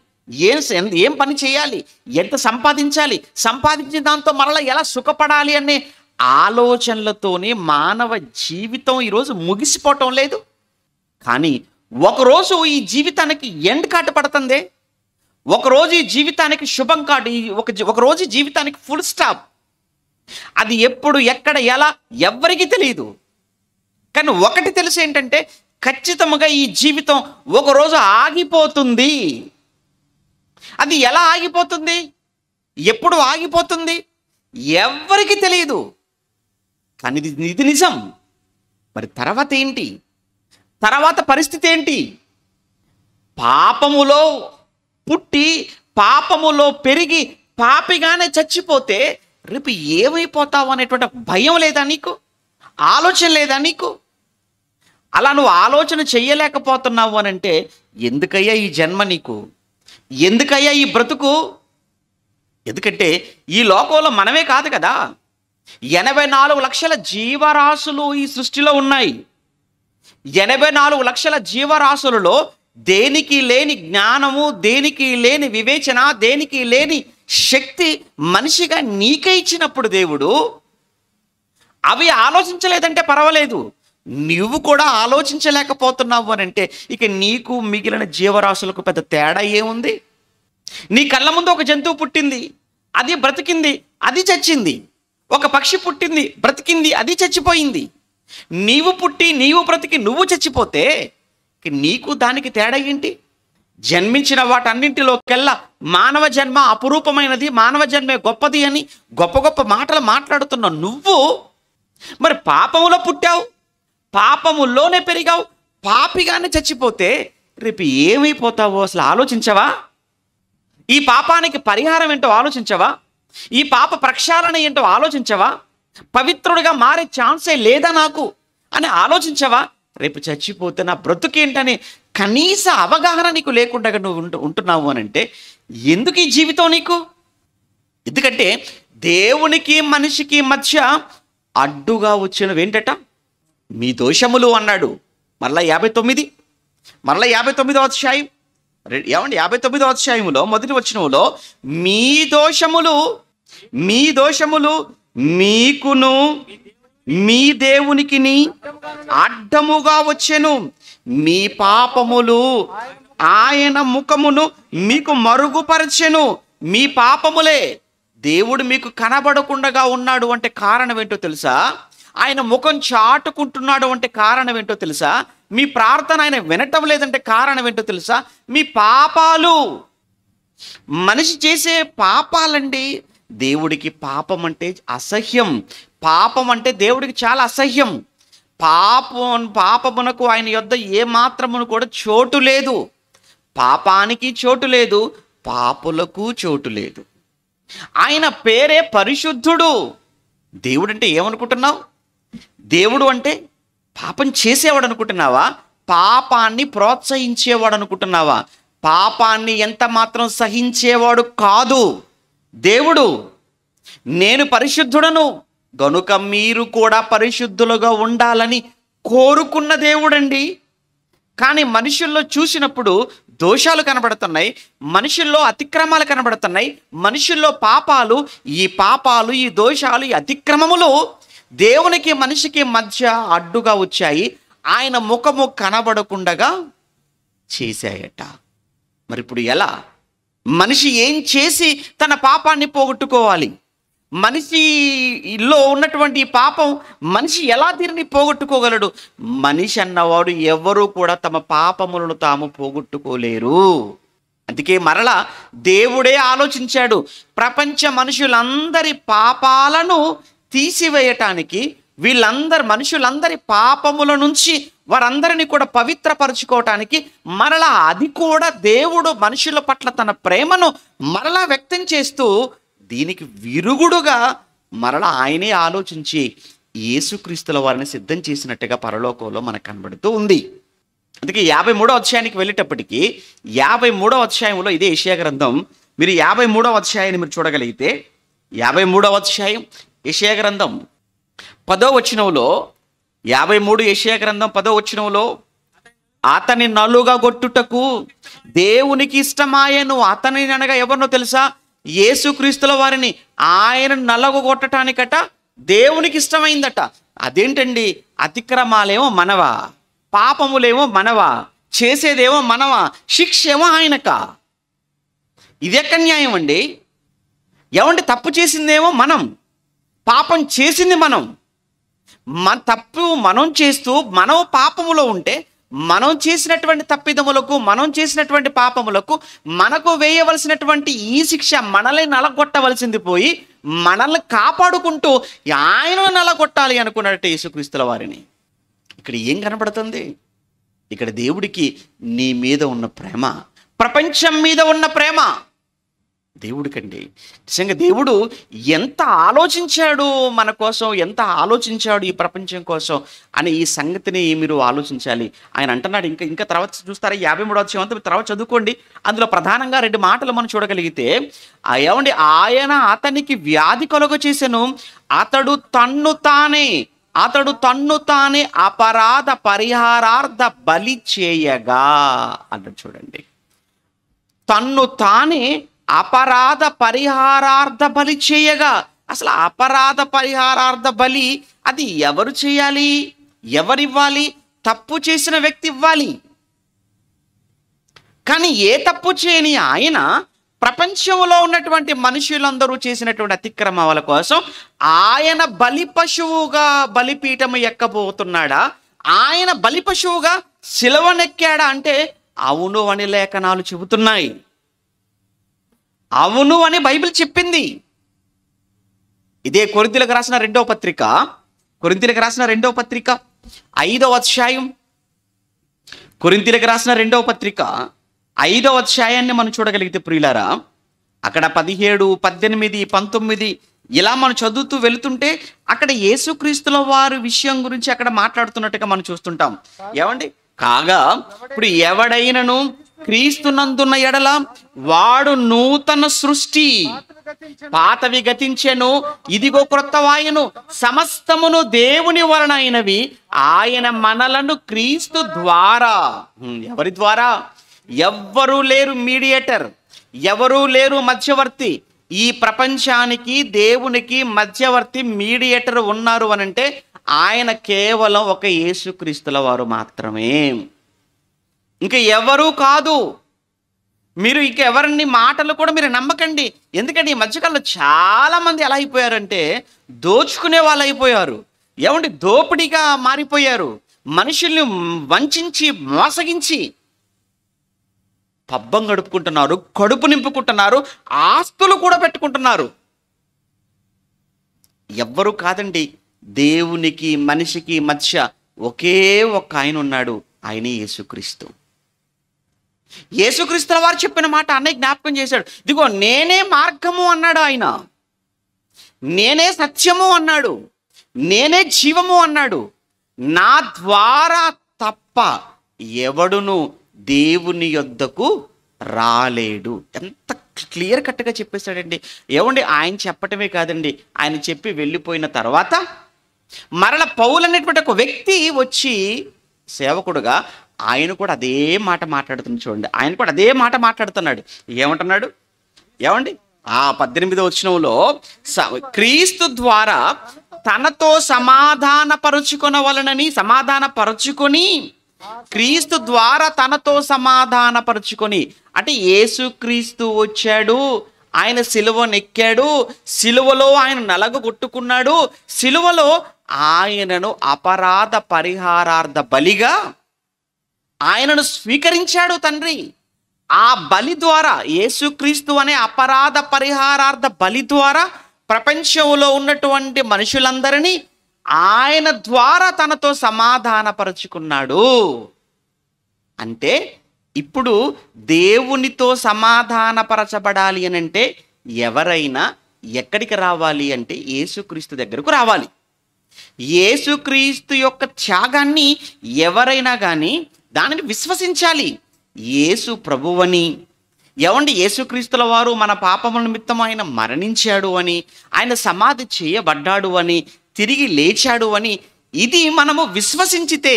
Speaker 1: ఏం పని చేయాలి, ఎంత సంపాదించాలి, సంపాదించిన దాంతో మరలా ఎలా సుఖపడాలి అనే ఆలోచనలతోనే మానవ జీవితం ఈరోజు ముగిసిపోవటం లేదు. కానీ ఒకరోజు ఈ జీవితానికి ఎండ్ కార్డు పడుతుంది, ఒకరోజు ఈ జీవితానికి శుభం కార్డు, ఒకరోజు జీవితానికి ఫుల్ స్టాప్. అది ఎప్పుడు, ఎక్కడ, ఎలా ఎవ్వరికీ తెలియదు. కానీ ఒకటి తెలుసు ఏంటంటే ఖచ్చితంగా ఈ జీవితం ఒకరోజు ఆగిపోతుంది. అది ఎలా ఆగిపోతుంది, ఎప్పుడు ఆగిపోతుంది ఎవ్వరికీ తెలియదు. కానీ ఇది నిజం. మరి తర్వాత ఏంటి? తర్వాత పరిస్థితి ఏంటి? పాపములో పుట్టి పాపములో పెరిగి పాపిగానే చచ్చిపోతే రేపు ఏమైపోతావు అనేటువంటి భయం లేదా నీకు? ఆలోచన లేదా నీకు? అలా నువ్వు ఆలోచన చెయ్యలేకపోతున్నావు అనంటే ఎందుకయ్యా ఈ జన్మ నీకు? ఎందుకయ్యా ఈ బ్రతుకు? ఎందుకంటే ఈ లోకంలో మనమే కాదు కదా, 84 లక్షల జీవరాశులు ఈ సృష్టిలో ఉన్నాయి. 84 లక్షల జీవరాశులలో దేనికి లేని జ్ఞానము, దేనికి లేని వివేచన, దేనికి లేని శక్తి మనిషిగా నీకే ఇచ్చినప్పుడు దేవుడు, అవి ఆలోచించలేదంటే పర్వాలేదు, నువ్వు కూడా ఆలోచించలేకపోతున్నావు అని అంటే ఇక నీకు మిగిలిన జీవరాశులకు పెద్ద తేడా ఏముంది? నీ కళ్ళ ముందు ఒక జంతువు పుట్టింది, అది బ్రతికింది, అది చచ్చింది. ఒక పక్షి పుట్టింది, బ్రతికింది, అది చచ్చిపోయింది. నీవు పుట్టి, నీవు బ్రతికి, నువ్వు చచ్చిపోతే నీకు దానికి తేడా ఏంటి? జన్మించిన వాటన్నింటిలోకెల్లా మానవ జన్మ అపురూపమైనది, మానవ జన్మే గొప్పది అని గొప్ప గొప్ప మాటలు మాట్లాడుతున్న నువ్వు మరి పాపములో పుట్టావు, పాపములోనే పెరిగావు, పాపిగానే చచ్చిపోతే రేపు ఏమైపోతావో అసలు ఆలోచించవా? ఈ పాపానికి పరిహారం ఏంటో ఆలోచించవా? ఈ పాప ప్రక్షాళన ఏంటో ఆలోచించవా? పవిత్రుడిగా మారే ఛాన్సే లేదా నాకు అని ఆలోచించవా? రేపు చచ్చిపోతే నా బ్రతుకేంటనే కనీస అవగాహన నీకు లేకుండా నువ్వు ఉంటున్నావు అని అంటే ఎందుకు ఈ జీవితం నీకు? ఎందుకంటే దేవునికి మనిషికి మధ్య అడ్డుగా వచ్చినవేంటట? మీ దోషములు అన్నాడు. మరలా 59వ అధ్యాయం ఏమండి, 59వ అధ్యాయములో మొదటి వచనములో మీ దోషములు మీకును మీ దేవునికిని అడ్డముగా వచ్చెను, మీ పాపములు ఆయన ముఖమును మీకు మరుగుపరచెను. మీ పాపములే దేవుడు మీకు కనబడకుండా ఉన్నాడు అంటే కారణం ఏంటో తెలుసా? ఆయన ముఖం చాటుకుంటున్నాడు అంటే కారణం ఏంటో తెలుసా? మీ ప్రార్థన ఆయన వినటం లేదంటే కారణం ఏంటో తెలుసా? మీ పాపాలు. మనిషి చేసే పాపాలండి. దేవుడికి పాపం అంటే అసహ్యం. పాపం అంటే దేవుడికి చాలా అసహ్యం. పాపమునకు ఆయన యొద్ద ఏ మాత్రమును కూడా చోటు లేదు. పాపానికి చోటు లేదు, పాపులకు చోటు లేదు. ఆయన పేరే పరిశుద్ధుడు. దేవుడు అంటే ఏమనుకుంటున్నావు? దేవుడు అంటే పాపం చేసేవాడు అనుకుంటున్నావా? పాపాన్ని ప్రోత్సహించేవాడు అనుకుంటున్నావా? పాపాన్ని ఎంత మాత్రం సహించేవాడు కాదు దేవుడు. నేను పరిశుద్ధుడను గనుక మీరు కూడా పరిశుద్ధులుగా ఉండాలని కోరుకున్న దేవుడండి. కానీ మనుషుల్లో చూసినప్పుడు దోషాలు కనబడుతున్నాయి, మనుషుల్లో అతిక్రమాలు కనబడుతున్నాయి, మనుషుల్లో పాపాలు, ఈ దోషాలు, ఈ అతిక్రమములు దేవునికి మనిషికి మధ్య అడ్డుగా వచ్చాయి. ఆయన ముఖము కనబడకుండగా చేశాయట. మరి ఇప్పుడు ఎలా? మనిషి ఏం చేసి తన పాపాన్ని పోగొట్టుకోవాలి? మనిషిలో ఉన్నటువంటి పాపం మనిషి ఎలా దీనిని పోగొట్టుకోగలడు? మనిషి అన్నవాడు ఎవరు కూడా తమ పాపములను తాము పోగొట్టుకోలేరు. అందుకే మరలా దేవుడే ఆలోచించాడు, ప్రపంచ మనుషులందరి పాపాలను తీసివేయటానికి, మనుషులందరి పాపముల నుంచి వారందరినీ కూడా పవిత్రపరచుకోవటానికి మరలా అది కూడా దేవుడు మనుషుల పట్ల తన ప్రేమను మరలా వ్యక్తం చేస్తూ దీనికి విరుగుడుగా మరలా ఆయనే ఆలోచించి యేసుక్రీస్తుల వారిని సిద్ధం చేసినట్టుగా పరలోకంలో మనకు కనబడుతూ ఉంది. అందుకే 53వ అధ్యాయానికి వెళ్ళేటప్పటికీ 53వ అధ్యాయంలో ఇదే యెషయా గ్రంథం, మీరు 53వ అధ్యాయాన్ని మీరు చూడగలిగితే 53వ అధ్యాయం యెషయా గ్రంథం 10వ వచనంలో 53 యెషయా గ్రంథం 10వ వచనంలో అతని నలుగా కొట్టుటకు దేవునికి ఇష్టమాయను. అతని అనగా ఎవరినో తెలుసా? యేసుక్రీస్తుల వారిని. ఆయన నలగొట్టడానికట దేవునికి ఇష్టమైందట. అదేంటండి? అతిక్రమాలేమో మనవా, పాపములేమో మనవా, చేసేదేమో మనవా, శిక్ష ఏమో ఆయనక. ఇది ఎక్కడ న్యాయం అండి? ఏమంటే తప్పు చేసిందేమో మనం, పాపం చేసింది మనం. తప్పు మనం చేస్తూ మనం పాపములో ఉంటే మనం చేసినటువంటి తప్పిదములకు, మనం చేసినటువంటి పాపములకు మనకు వేయవలసినటువంటి ఈ శిక్ష మనల్ని నలగొట్టవలసింది పోయి మనల్ని కాపాడుకుంటూ ఆయన నలగొట్టాలి అనుకున్నట్టు యేసుక్రీస్తుల వారిని. ఇక్కడ ఏం కనబడుతుంది? ఇక్కడ దేవుడికి నీ మీద ఉన్న ప్రేమ, ప్రపంచం మీద ఉన్న ప్రేమ. దేవుడికండి నిజంగా దేవుడు ఎంత ఆలోచించాడు మన కోసం, ఎంత ఆలోచించాడు ఈ ప్రపంచం కోసం అని ఈ సంగతిని మీరు ఆలోచించాలి. ఆయన అంటున్నాడు, ఇంకా తర్వాత చూస్తారా 53వ అధ్యాయం అంతా తర్వాత చదువుకోండి. అందులో ప్రధానంగా 2 మాటలు మనం చూడగలిగితే, ఏమండి, ఆయన అతనికి వ్యాధి కలుగ చేసెను, అతడు తన్ను తానే అతడు తన్ను తానే అపరాధ పరిహారార్థ బలి చేయగా అన్నాడు. చూడండి, తన్ను తానే అపరాధ పరిహారార్థ బలి చేయగా. అసలు అపరాధ పరిహారార్థ బలి అది ఎవరు చేయాలి, ఎవరివ్వాలి? తప్పు చేసిన వ్యక్తి ఇవ్వాలి. కానీ ఏ తప్పు చేయని ఆయన ప్రపంచంలో ఉన్నటువంటి మనుషులందరూ చేసినటువంటి అతిక్రమాల కోసం ఆయన బలి పశువుగా బలిపీఠము ఎక్కబోతున్నాడా, ఆయన బలి పశువుగా సిలువనెక్కాడా అంటే అవును అని లేఖనాలు చెబుతున్నాయి. అవును అని బైబిల్ చెప్పింది. ఇదే కొరింథీయులకు రాసిన రెండవ పత్రిక 5వ అధ్యాయం, కొరింథీయులకు రాసిన 2వ పత్రిక 5వ అధ్యాయాన్ని మనం చూడగలిగితే ప్రియులారా, అక్కడ 17, 18, 19 ఇలా మనం చదువుతూ వెళుతుంటే అక్కడ యేసుక్రీస్తుల వారి విషయం గురించి అక్కడ మాట్లాడుతున్నట్టుగా మనం చూస్తుంటాం. ఏమండి, కాగా ఇప్పుడు ఎవడైనను క్రీస్తునందున్న ఎడల వాడు నూతన సృష్టి, పాతవి గతించెను, ఇదిగో క్రొత్తవాయను, సమస్తమును దేవుని వలన అయినవి, ఆయన మనలను క్రీస్తు ద్వారా. ఎవరి ద్వారా? ఎవ్వరూ లేరు మీడియేటర్, ఎవరూ లేరు మధ్యవర్తి. ఈ ప్రపంచానికి దేవునికి మధ్యవర్తి మీడియేటర్ ఉన్నారు అనంటే ఆయన కేవలం ఒక యేసుక్రీస్తుల వారు మాత్రమే, ఇంకా ఎవరూ కాదు. మీరు ఇంక ఎవరిని మాటలు కూడా మీరు నమ్మకండి. ఎందుకంటే ఈ మధ్యకాలంలో చాలా మంది ఎలా అయిపోయారంటే దోచుకునే వాళ్ళు అయిపోయారు. ఏమండి, దోపిడీగా మారిపోయారు. మనుషుల్ని వంచించి మోసగించి పబ్బం గడుపుకుంటున్నారు, కడుపు నింపుకుంటున్నారు, ఆస్తులు కూడా పెట్టుకుంటున్నారు. ఎవ్వరూ కాదండి, దేవునికి మనిషికి మధ్య ఒకే ఒక్క ఆయన ఉన్నాడు, ఆయనే యేసుక్రీస్తు. యేసుక్రీస్తుల వారు చెప్పిన మాట అన్నయ్య జ్ఞాపకం చేశాడు. ఇదిగో నేనే మార్గము అన్నాడు ఆయన, నేనే సత్యము అన్నాడు, నేనే జీవము అన్నాడు. నా ద్వారా తప్ప ఎవడును దేవుని యొద్దకు రాలేడు. ఎంత క్లియర్ కట్గా చెప్పేశాడండి. ఏమండి, ఆయన చెప్పటమే కాదండి, ఆయన చెప్పి వెళ్ళిపోయిన తర్వాత మరల పౌలు అనేటువంటి ఒక వ్యక్తి వచ్చి సేవకుడుగా ఆయన కూడా అదే మాట మాట్లాడుతున్నాడు. చూడండి, ఆయన కూడా అదే మాట మాట్లాడుతున్నాడు. ఏమంటున్నాడు? ఏమండి, ఆ 18వ వచనంలో క్రీస్తు ద్వారా తనతో సమాధానపరుచుకొని క్రీస్తు ద్వారా తనతో సమాధానపరుచుకొని అంటే యేసుక్రీస్తు వచ్చాడు, ఆయన సిలువనెక్కాడు, సిలువలో ఆయన నలగొట్టుకున్నాడు, సిలువలో ఆయనను అపరాధ పరిహారార్థ బలిగా ఆయనను స్వీకరించాడు తండ్రి. ఆ బలి ద్వారా, యేసుక్రీస్తు అనే అపరాధ పరిహారార్థ బలి ద్వారా ప్రపంచంలో ఉన్నటువంటి మనుషులందరినీ ఆయన ద్వారా తనతో సమాధానపరుచుకున్నాడు. అంటే ఇప్పుడు దేవునితో సమాధానపరచబడాలి అని అంటే ఎవరైనా ఎక్కడికి రావాలి అంటే యేసుక్రీస్తు దగ్గరకు రావాలి. యేసుక్రీస్తు యొక్క త్యాగాన్ని ఎవరైనా కానీ దానిని విశ్వసించాలి. యేసు ప్రభువని, ఏమండి, యేసుక్రీస్తుల వారు మన పాపముల నిమిత్తం ఆయన మరణించాడు అని, ఆయన సమాధి చేయబడ్డాడు అని, తిరిగి లేచాడు అని ఇది మనము విశ్వసించితే,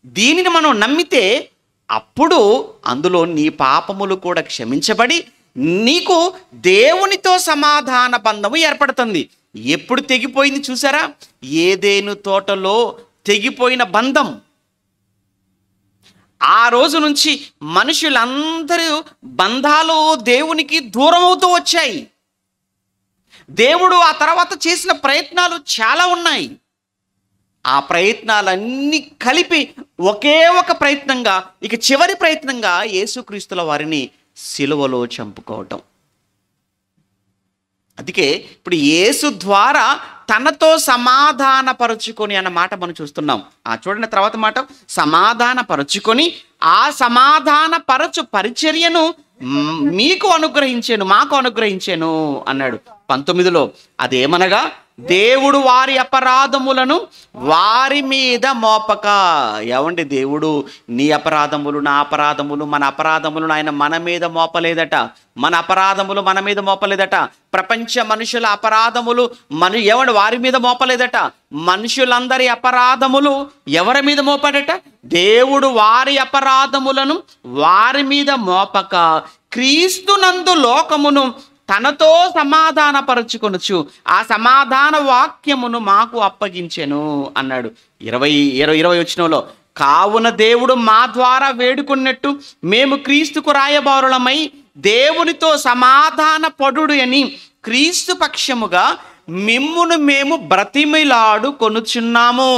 Speaker 1: దీనిని మనం నమ్మితే అప్పుడు అందులో నీ పాపములు కూడా క్షమించబడి నీకు దేవునితో సమాధాన బంధము ఏర్పడుతుంది. ఎప్పుడు తెగిపోయింది చూసారా? ఏదేను తోటలో తెగిపోయిన బంధం. ఆ రోజు నుంచి మనుషులందరూ బంధాలు దేవునికి దూరం అవుతూ వచ్చాయి. దేవుడు ఆ తర్వాత చేసిన ప్రయత్నాలు చాలా ఉన్నాయి. ఆ ప్రయత్నాలన్నీ కలిపి ఒకే ఒక ప్రయత్నంగా, ఇక చివరి ప్రయత్నంగా యేసుక్రీస్తుల వారిని సిలువలో చంపుకోవటం. అందుకే ఇప్పుడు యేసు ద్వారా తనతో సమాధానపరుచుకొని అన్న మాట మనం చూస్తున్నాం. చూడండి తర్వాత మాట, సమాధానపరుచుకొని ఆ సమాధానపరచు పరిచర్యను మీకు అనుగ్రహించాను, మాకు అనుగ్రహించాను అన్నాడు. 19లో, అదేమనగా దేవుడు వారి అపరాధములను వారి మీద మోపక. ఏమండి, దేవుడు నీ అపరాధములు, నా అపరాధములు, మన అపరాధములను ఆయన మన మీద మోపలేదట. మన అపరాధములు మన మీద మోపలేదట. ప్రపంచ మనుషుల అపరాధములు ఏమండి వారి మీద మోపలేదట. మనుషులందరి అపరాధములు ఎవరి మీద మోపాడట? దేవుడు వారి అపరాధములను వారి మీద మోపక క్రీస్తునందు లోకమును తనతో సమాధానపరచుకొనుచు ఆ సమాధాన వాక్యమును మాకు అప్పగించెను అన్నాడు. 20 వచనంలో, కావున దేవుడు మా ద్వారా వేడుకున్నట్టు మేము క్రీస్తుకు రాయబారులమై దేవునితో సమాధాన పడుడు అని క్రీస్తు పక్షముగా మిమ్మును మేము బ్రతిమిలాడు కొనుచున్నాము.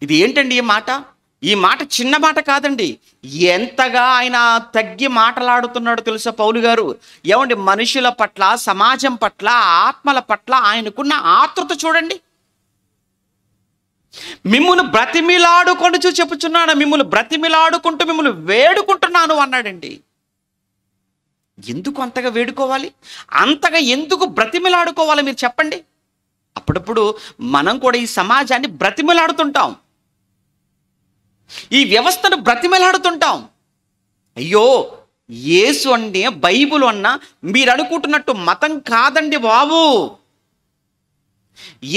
Speaker 1: ఇది ఏంటండి ఈ మాట చిన్న మాట కాదండి. ఎంతగా ఆయన తగ్గి మాటలాడుతున్నాడో తెలుసా పౌలు గారు. ఏమండి, మనుషుల పట్ల, సమాజం పట్ల, ఆత్మల పట్ల ఆయనకున్న ఆతృత చూడండి. మిమ్మును బ్రతిమిలాడుకొనుచు చెప్పుచున్నాను, మిమ్మల్ని బ్రతిమిలాడుకుంటూ మిమ్మల్ని వేడుకుంటున్నాను అన్నాడండి. ఎందుకు అంతగా వేడుకోవాలి? అంతగా ఎందుకు బ్రతిమిలాడుకోవాలి మీరు చెప్పండి. అప్పుడప్పుడు మనం కూడా ఈ సమాజాన్ని బ్రతిమిలాడుతుంటాం, ఈ వ్యవస్థను బ్రతిమలాడుతుంటాం. అయ్యో, యేసు అంటే, బైబుల్ అన్నా మీరు అనుకుంటున్నట్టు మతం కాదండి బాబు.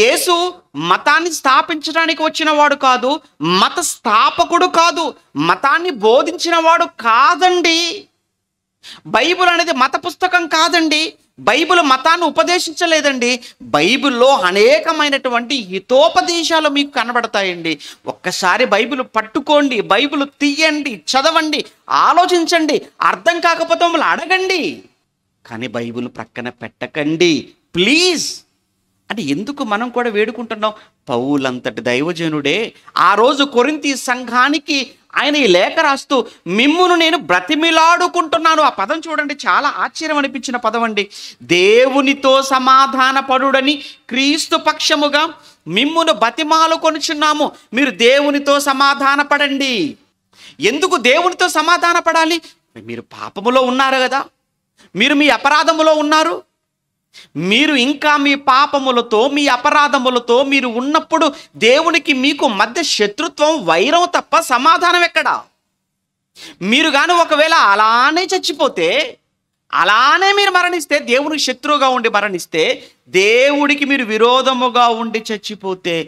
Speaker 1: యేసు మతాన్ని స్థాపించడానికి వచ్చిన వాడు కాదు, మత స్థాపకుడు కాదు, మతాన్ని బోధించిన వాడు కాదండి. బైబుల్ అనేది మత పుస్తకం కాదండి. బైబిల్ మతాన్ని ఉపదేశించలేదండి. బైబిల్లో అనేకమైనటువంటి హితోపదేశాలు మీకు కనబడతాయండి. ఒక్కసారి బైబిల్ పట్టుకోండి, బైబిల్ తీయండి, చదవండి, ఆలోచించండి. అర్థం కాకపోతే మమ్మల్ని అడగండి, కానీ బైబిల్ ప్రక్కన పెట్టకండి ప్లీజ్. అంటే ఎందుకు మనం కూడా వేడుకుంటున్నాం? పౌలంతటి దైవజనుడే ఆ రోజు కొరింథీ సంఘానికి ఆయన ఈ లేఖ రాస్తూ మిమ్మును నేను బ్రతిమిలాడుకుంటున్నాను. ఆ పదం చూడండి, చాలా ఆశ్చర్యం అనిపించిన పదం అండి. దేవునితో సమాధాన పడుడని క్రీస్తు పక్షముగా మిమ్మును బతిమాలు కొనుచున్నాము. మీరు దేవునితో సమాధాన పడండి. ఎందుకు దేవునితో సమాధాన పడాలి? మీరు పాపములో ఉన్నారు కదా, మీరు మీ అపరాధములో ఉన్నారు. మీరు ఇంకా మీ పాపములతో, మీ అపరాధములతో మీరు ఉన్నప్పుడు దేవునికి మీకు మధ్య శత్రుత్వం, వైరం తప్ప సమాధానం ఎక్కడా? మీరు కానీ ఒకవేళ అలానే చచ్చిపోతే, అలానే మీరు మరణిస్తే, దేవునికి శత్రువుగా ఉండి మరణిస్తే, దేవుడికి మీరు విరోధముగా ఉండి చచ్చిపోతే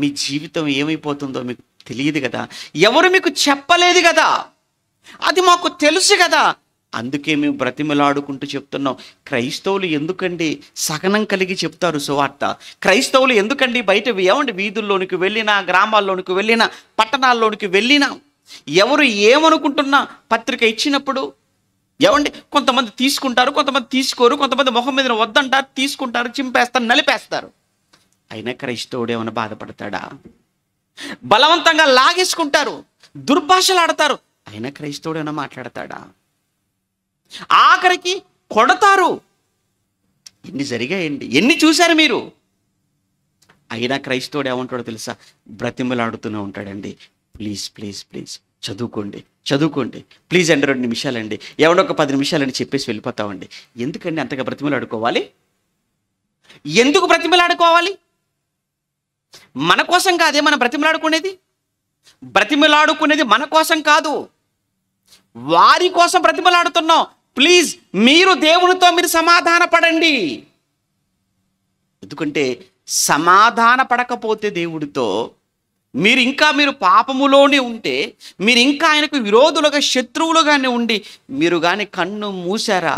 Speaker 1: మీ జీవితం ఏమైపోతుందో మీకు తెలియదు కదా. ఎవరు మీకు చెప్పలేదు కదా, అది మాకు తెలుసు కదా. అందుకే మేము బ్రతిమలాడుకుంటూ చెప్తున్నాం. క్రైస్తవులు ఎందుకండి సహనం కలిగి చెప్తారు సువార్త? క్రైస్తవులు ఎందుకండి బయట వీధుల్లోనికి వెళ్ళినా, గ్రామాల్లోనికి వెళ్ళినా, పట్టణాల్లోనికి వెళ్ళినా ఎవరు ఏమనుకుంటున్నా పత్రిక ఇచ్చినప్పుడు కొంతమంది తీసుకుంటారు, కొంతమంది తీసుకోరు, కొంతమంది మొహం మీద వద్దంటారు, తీసుకుంటారు, చింపేస్తారు, నలిపేస్తారు. అయినా క్రైస్తవుడు ఏమైనా బాధపడతాడా? బలవంతంగా లాగేసుకుంటారు, దుర్భాషలు ఆడతారు, అయినా క్రైస్తవుడు ఏమైనా మాట్లాడతాడా? ఆఖరికి కొడతారు. ఎన్ని జరిగాయండి, ఎన్ని చూశారు మీరు? అయినా క్రైస్తవుడు ఏమంటాడో తెలుసా? బ్రతిమలాడుతూనే ఉంటాడండి. ప్లీజ్ ప్లీజ్ ప్లీజ్ చదువుకోండి ప్లీజ్ అండి, 2 నిమిషాలండి, ఒక 10 నిమిషాలని చెప్పేసి వెళ్ళిపోతామండి. ఎందుకండి అంతగా బ్రతిమలాడుకోవాలి? ఎందుకు బ్రతిమలాడుకోవాలి? మన కోసం కాదే మనం బ్రతిమలాడుకునేది మన కోసం కాదు, వారి కోసం బ్రతిమలాడుతున్నాం. ప్లీజ్ మీరు దేవునితో మీరు సమాధాన పడండి. ఎందుకంటే సమాధాన పడకపోతే దేవుడితో మీరు పాపములోనే ఉంటే, మీరు ఇంకా ఆయనకు విరోధులుగా, శత్రువులుగానే ఉండి మీరు కానీ కన్ను మూసారా,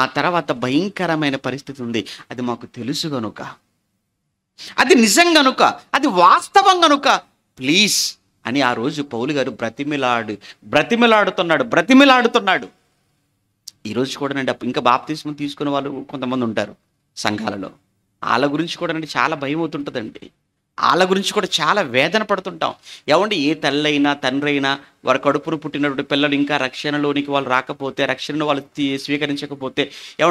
Speaker 1: ఆ తర్వాత భయంకరమైన పరిస్థితి ఉంది. అది మాకు తెలుసు గనుక, అది నిజం గనుక, అది వాస్తవం గనుక ప్లీజ్ అని ఆ రోజు పౌలు గారు బ్రతిమిలాడుతున్నాడు. ఈరోజు కూడా ఇంకా బాప్తిస్మం తీసుకునే వాళ్ళు కొంతమంది ఉంటారు సంఘాలలో. వాళ్ళ గురించి కూడా చాలా భయం అవుతుంటుందండి. వాళ్ళ గురించి కూడా చాలా వేదన పడుతుంటాం. ఏ తల్లైనా తండ్రి అయినా వారి కడుపును పుట్టినటువంటి పిల్లలు ఇంకా రక్షణలోనికి వాళ్ళు రాకపోతే, రక్షణను వాళ్ళు స్వీకరించకపోతే,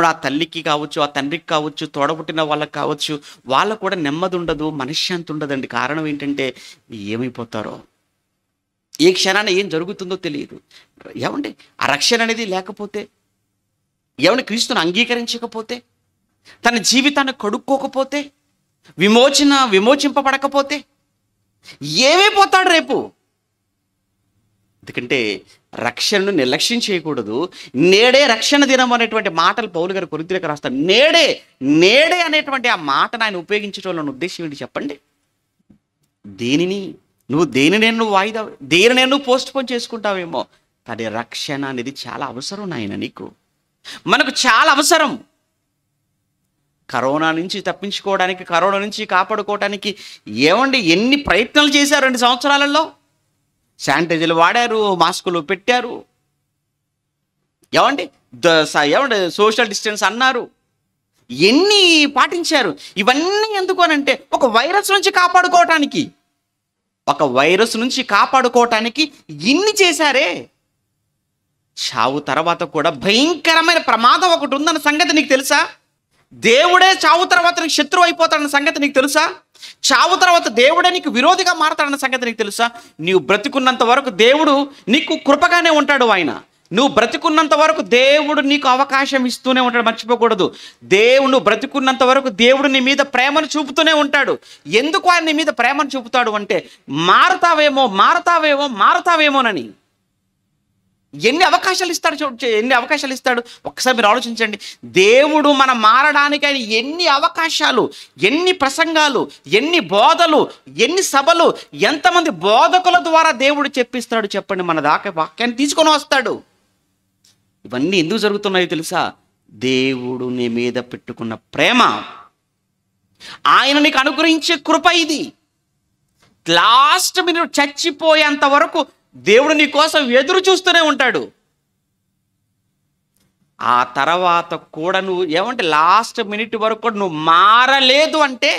Speaker 1: ఆ తల్లికి కావచ్చు, ఆ తండ్రికి కావచ్చు, తోడబుట్టిన వాళ్ళకి కావచ్చు, వాళ్ళకు కూడా నెమ్మది ఉండదు, మనశ్శాంతి ఉండదండి. కారణం ఏంటంటే ఏమైపోతారో, ఏ క్షణాన ఏం జరుగుతుందో తెలియదు. ఆ రక్షణ అనేది లేకపోతే, క్రీస్తుని అంగీకరించకపోతే తన జీవితాన్ని కడుక్కోకపోతే, విమోచింపబడకపోతే ఏమైపోతాడు రేపు? ఎందుకంటే రక్షణను నిర్లక్ష్యం చేయకూడదు. నేడే రక్షణ దినం అనేటువంటి మాటలు పౌలు గారు కొరింథీయులకు రాస్తారు. నేడే అనేటువంటి ఆ మాటను ఆయన ఉపయోగించడం వల్ల ఉద్దేశం ఏంటి చెప్పండి? దేనిని నువ్వు వాయిదా, దేనిని నువ్వు పోస్ట్ పోన్ చేసుకుంటావేమో, కానీ రక్షణ అనేది చాలా అవసరం నాయన. నీకు, మనకు చాలా అవసరం. కరోనా నుంచి తప్పించుకోవడానికి, కరోనా నుంచి కాపాడుకోవడానికి ఏమండి ఎన్ని ప్రయత్నాలు చేశారు 2 సంవత్సరాలలో. శానిటైజర్లు వాడారు, మాస్కులు పెట్టారు, ఏమండి సోషల్ డిస్టెన్స్ అన్నారు, ఎన్ని పాటించారు. ఇవన్నీ ఎందుకు అనంటే ఒక వైరస్ నుంచి కాపాడుకోవటానికి ఇన్ని చేశారే. చావు తర్వాత కూడా భయంకరమైన ప్రమాదం ఒకటి ఉందన్న సంగతి నీకు తెలుసా? దేవుడే చావు తర్వాత నీకు శత్రువు అయిపోతాడన్న సంగతి నీకు తెలుసా? చావు తర్వాత దేవుడే నీకు విరోధిగా మారతాడన్న సంగతి నీకు తెలుసా? నీవు బ్రతికున్నంత వరకు దేవుడు నీకు కృపగానే ఉంటాడు. నువ్వు బ్రతికున్నంత వరకు దేవుడు నీకు అవకాశం ఇస్తూనే ఉంటాడు. మర్చిపోకూడదు. నువ్వు బ్రతికున్నంత వరకు దేవుడు నీ మీద ప్రేమను చూపుతూనే ఉంటాడు. ఎందుకు ఆయన నీ మీద ప్రేమను చూపుతాడు అంటే, మారతావేమోనని. ఎన్ని అవకాశాలు ఇస్తాడు ఒక్కసారి మీరు ఆలోచించండి. దేవుడు మనం మారడానికి ఆయన ఎన్ని అవకాశాలు, ఎన్ని ప్రసంగాలు, ఎన్ని బోధలు, ఎన్ని సభలు, ఎంతమంది బోధకుల ద్వారా దేవుడు చెప్పిస్తాడు చెప్పండి. మన దాకా వాక్యాన్ని తీసుకొని వస్తాడు. ఇవన్నీ ఎందుకు జరుగుతున్నాయో తెలుసా? దేవుడు నీ మీద పెట్టుకున్న ప్రేమ, ఆయన నీకు అనుగ్రహించే కృప. ఇది లాస్ట్ మినిట్ చచ్చిపోయేంత వరకు దేవుడు నీ కోసం ఎదురు చూస్తూనే ఉంటాడు. ఆ తర్వాత కూడా నువ్వు లాస్ట్ మినిట్ వరకు కూడా నువ్వు మారలేదు అంటే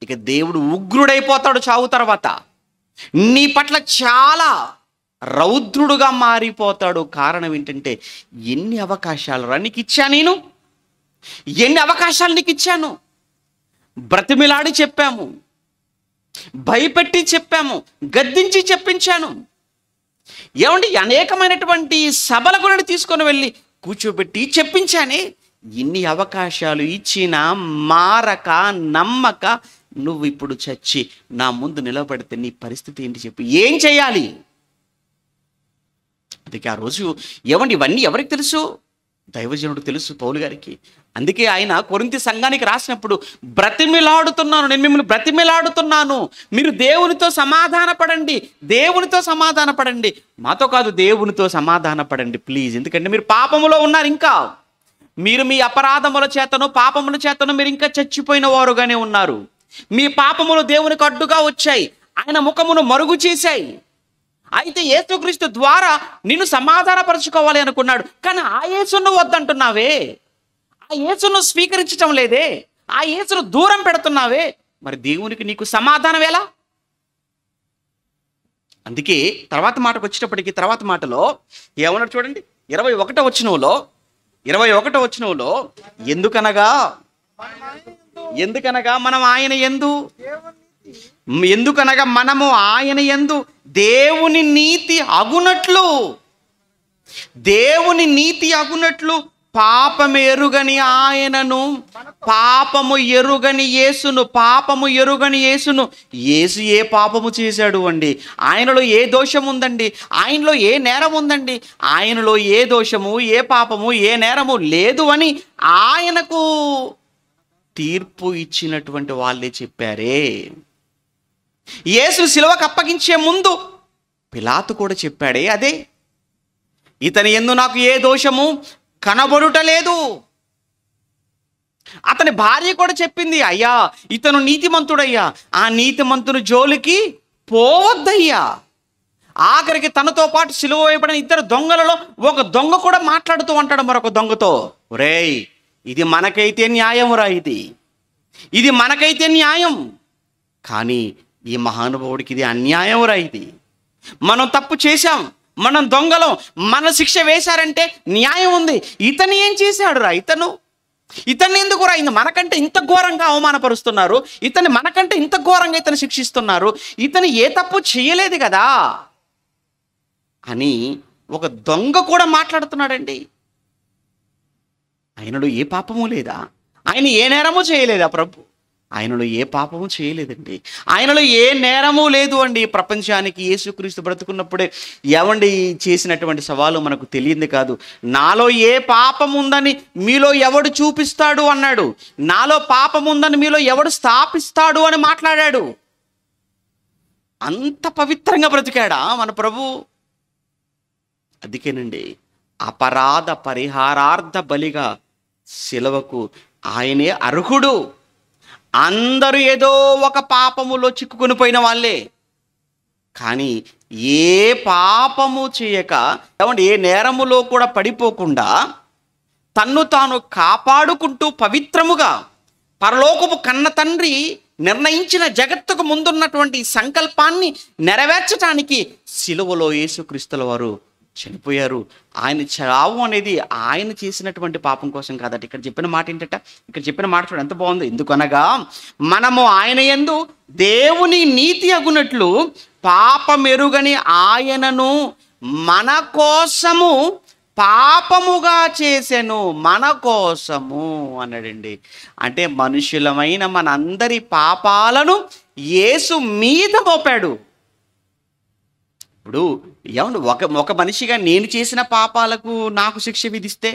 Speaker 1: ఇక దేవుడు ఉగ్రుడైపోతాడు. చావు తర్వాత నీ పట్ల చాలా రౌద్రుడుగా మారిపోతాడు. కారణం ఏంటంటే, ఎన్ని అవకాశాలు నీకు ఇచ్చాను, ఎన్ని అవకాశాలు నీకు ఇచ్చాను. బ్రతిమిలాడి చెప్పాము, భయపెట్టి చెప్పాము, గద్దించి చెప్పించాను. అనేకమైనటువంటి సభల గురించి తీసుకొని వెళ్ళి కూర్చోబెట్టి చెప్పించానే. ఇన్ని అవకాశాలు ఇచ్చినా మారక, నమ్మక నువ్వు ఇప్పుడు చచ్చి నా ముందు నిలబడితే నీ పరిస్థితి ఏంటి చెప్పు? ఏం చేయాలి? అందుకే ఆ రోజు ఇవన్నీ ఎవరికి తెలుసు? దైవజనుడు తెలుసు, పౌలు గారికి. అందుకే ఆయన కొరింథీ సంఘానికి రాసినప్పుడు, నేను మిమ్మల్ని బ్రతిమిలాడుతున్నాను, మీరు దేవునితో సమాధాన పడండి, మాతో కాదు, దేవునితో సమాధాన పడండి ప్లీజ్. ఎందుకంటే మీరు పాపములో ఉన్నారు. ఇంకా మీరు మీ అపరాధముల చేతను, పాపముల చేతను మీరు ఇంకా చచ్చిపోయిన వారుగానే ఉన్నారు. మీ పాపములు దేవునికి అడ్డుగా వచ్చాయి, ఆయన ముఖమును మరుగు చేశాయి. అయితే యేసుక్రీస్తు ద్వారా నిన్ను సమాధానపరచుకోవాలి అనుకున్నాడు. కానీ ఆ యేసును వద్దంటున్నావే, ఆ యేసును స్వీకరించటం లేదే, ఆ యేసును దూరం పెడుతున్నావే, మరి దేవునికి నీకు సమాధానం ఎలా? అందుకే తర్వాత మాటకు వచ్చేటప్పటికి, తర్వాత మాటలో ఏమన్నాడు చూడండి, 21వ వచనంలో ఎందుకనగా మనము ఆయన యందు దేవుని నీతి అగునట్లు పాపము ఎరుగని యేసును యేసు ఏ పాపము చేశాడు అండి? ఆయనలో ఏ దోషం ఉందండి? ఆయనలో ఏ నేరం ఉందండి? ఆయనలో ఏ దోషము, ఏ పాపము, ఏ నేరము లేదు అని ఆయనకు తీర్పు ఇచ్చినటువంటి వాళ్ళే చెప్పారే. యేసు సిలువకు అప్పగించే ముందు పిలాతు కూడా చెప్పాడే అదే. ఇతని యందు నాకు ఏ దోషము కనబడుటలేదు. అతని భార్య కూడా చెప్పింది, అయ్యా ఇతను నీతిమంతుడయ్యా, ఆ నీతిమంతుని జోలికి పోవద్దయ్యా. ఆఖరికి తనతో పాటు సిలువ వేయబడిన 2 దొంగలలో ఒక దొంగ కూడా మాట్లాడుతూ ఉంటాడు మరొక దొంగతో, ఒరేయ్ ఇది మనకైతే న్యాయమురా, ఇది మనకైతే న్యాయం, కానీ ఈ మహానుభావుడికి ఇది అన్యాయమురా. మనం తప్పు చేశాం, మనం దొంగలం, మన శిక్ష వేశారంటే న్యాయం ఉంది. ఇతను ఏం చేశాడు రా? ఇతన్ని ఎందుకు రా? మనకంటే ఇంత ఘోరంగా అవమానపరుస్తున్నారు, మనకంటే ఇంత ఘోరంగా ఇతను శిక్షిస్తున్నారు, ఇతను ఏ తప్పు చేయలేదు కదా అని ఒక దొంగ కూడా మాట్లాడుతున్నాడండి. ఆయనలో ఏ పాపము లేదా, ఆయన ఏ నేరము చేయలేదు. ఆ ప్రభు ఆయనలో ఏ పాపము చేయలేదండి. ఆయనలో ఏ నేరము లేదు అండి. ప్రపంచానికి యేసుక్రీస్తు బ్రతుకున్నప్పుడే ఏమండి చేసినటువంటి సవాలు మనకు తెలియంది కాదు. నాలో ఏ పాపం ఉందని మీలో ఎవడు చూపిస్తాడు అన్నాడు. నాలో పాపం ఉందని మీలో ఎవడు స్థాపిస్తాడు అని మాట్లాడాడు. అంత పవిత్రంగా బ్రతికాడా మన ప్రభు? అందుకేనండి అపరాధ పరిహారార్థ బలిగా శిలువకు ఆయనే అర్హుడు. అందరూ ఏదో ఒక పాపములో చిక్కుకొని పోయిన వాళ్ళే, కానీ ఏ పాపము చేయక ఏమంటే ఏ నేరములో కూడా పడిపోకుండా తన్ను తాను కాపాడుకుంటూ పవిత్రముగా పరలోకపు కన్న తండ్రి నిర్ణయించిన జగత్తుకు ముందున్నటువంటి సంకల్పాన్ని నెరవేర్చడానికి శిలువలో యేసుక్రీస్తుల వారు చనిపోయారు. ఆయన చావు అనేది ఆయన చేసినటువంటి పాపం కోసం కాదట. ఇక్కడ చెప్పిన మాట ఏంటట? ఇక్కడ చెప్పిన మాట చూడండి ఎంత బాగుంది. ఎందుకనగా మనము ఆయన యందు దేవుని నీతి అగునట్లు పాపమెరుగని ఆయనను మన కోసము పాపముగా చేసెను. మన కోసము అన్నాడండి. అంటే మనుషులమైన మనందరి పాపాలను యేసు మీద మోపాడు. ఇప్పుడు ఏమండి ఒక మనిషిగా నేను చేసిన పాపాలకు నాకు శిక్ష విధిస్తే,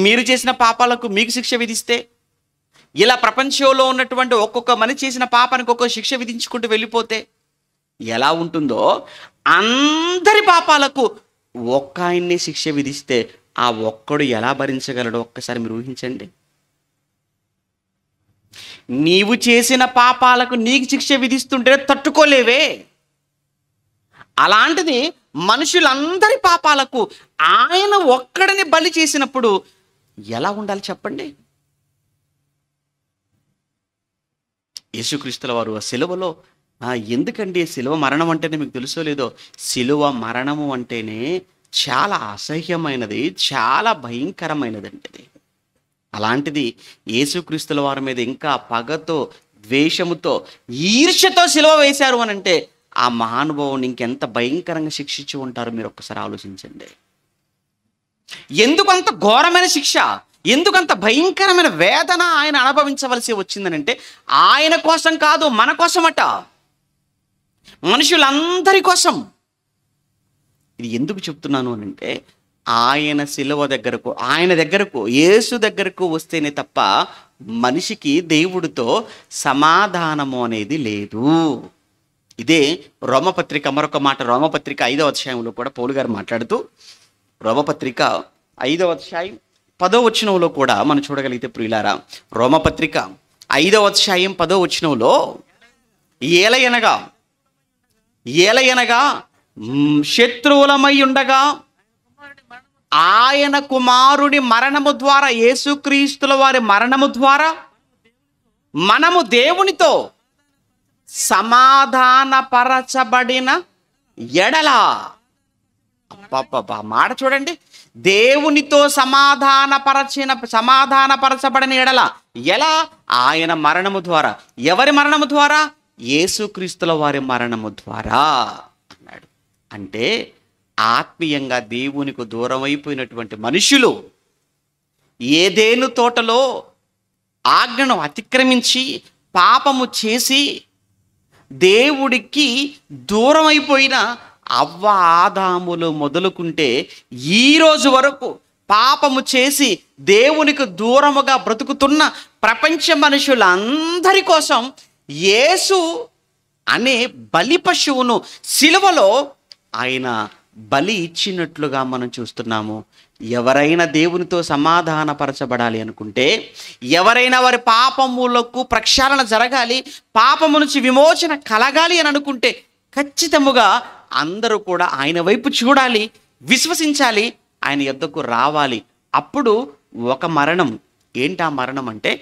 Speaker 1: మీరు చేసిన పాపాలకు మీకు శిక్ష విధిస్తే, ఇలా ప్రపంచంలో ఉన్నటువంటి ఒక్కొక్క మనిషి చేసిన పాపానికి ఒక్కొక్క శిక్ష విధించుకుంటూ వెళ్ళిపోతే ఎలా ఉంటుందో, అందరి పాపాలకు ఒక్క ఆయన్ని శిక్ష విధిస్తే ఆ ఒక్కడు ఎలా భరించగలడో ఒక్కసారి మీరు ఊహించండి. నీవు చేసిన పాపాలకు నీకు శిక్ష విధిస్తుంటే తట్టుకోలేవే. అలాంటిది మనుషులందరి పాపాలకు ఆయన ఒక్కడిని బలి చేసినప్పుడు ఎలా ఉండాలి చెప్పండి? యేసుక్రీస్తుల వారు ఆ సిలువలో ఎందుకండి సిలువ మరణం అంటేనే మీకు తెలుసో లేదో, సిలువ మరణము అంటేనే చాలా అసహ్యమైనది, చాలా భయంకరమైనదండి అది. అలాంటిది యేసుక్రీస్తుల వారి మీద ఇంకా పగతో, ద్వేషముతో, ఈర్ష్యతో సిలువ వేశారు అని అంటే ఆ మహానుభావుని ఇంకెంత భయంకరంగా శిక్షించి ఉంటారో మీరు ఒక్కసారి ఆలోచించండి. ఎందుకంత ఘోరమైన శిక్ష, ఎందుకంత భయంకరమైన వేదన ఆయన అనుభవించవలసి వచ్చిందనంటే ఆయన కోసం కాదు, మన కోసమట, మనుషులందరి కోసం. ఇది ఎందుకు చెప్తున్నాను అని అంటే ఆయన శిలువ దగ్గరకు, ఆయన దగ్గరకు, యేసు దగ్గరకు వస్తేనే తప్ప మనిషికి దేవుడితో సమాధానము అనేది లేదు. ఇదే రోమపత్రిక మరొక మాట. రోమపత్రిక 5వ అధ్యాయంలో కూడా పౌలు గారు మాట్లాడుతూ, రోమపత్రిక 5వ అధ్యాయం 10వ వచనంలో కూడా మనం చూడగలిగితే ప్రియులారా, రోమపత్రిక 5వ అధ్యాయం 10వ వచనంలో ఏలయనగా శత్రువులమై ఉండగా ఆయన కుమారుడి మరణము ద్వారా, యేసుక్రీస్తుల వారి మరణము ద్వారా మనము దేవునితో సమాధానపరచబడిన ఎడల, మాట చూడండి, దేవునితో సమాధానపరచబడిన ఎడల ఎలా? ఆయన మరణము ద్వారా. ఎవరి మరణము ద్వారా? యేసుక్రీస్తుల వారి మరణము ద్వారా అన్నాడు. అంటే ఆత్మీయంగా దేవునికి దూరం అయిపోయినటువంటి మనుషులు ఏదేను తోటలో ఆజ్ఞను అతిక్రమించి పాపము చేసి దేవుడికి దూరం అయిపోయిన అవ్వ ఆదాములు మొదలుకుంటే ఈరోజు వరకు పాపము చేసి దేవునికి దూరముగా బ్రతుకుతున్న ప్రపంచ మనుషులందరి కోసం యేసు అనే బలి పశువును సిలువలో ఆయన బలి ఇచ్చినట్లుగా మనం చూస్తున్నాము. ఎవరైనా దేవునితో సమాధానపరచబడాలి అనుకుంటే, ఎవరైనా వారి పాపములకు ప్రక్షాళన జరగాలి, పాపము నుంచి విమోచన కలగాలి అని అనుకుంటే ఖచ్చితముగా అందరూ కూడా ఆయన వైపు చూడాలి, విశ్వసించాలి, ఆయన యొద్దకు రావాలి. అప్పుడు ఒక మరణం, ఏంటా మరణం అంటే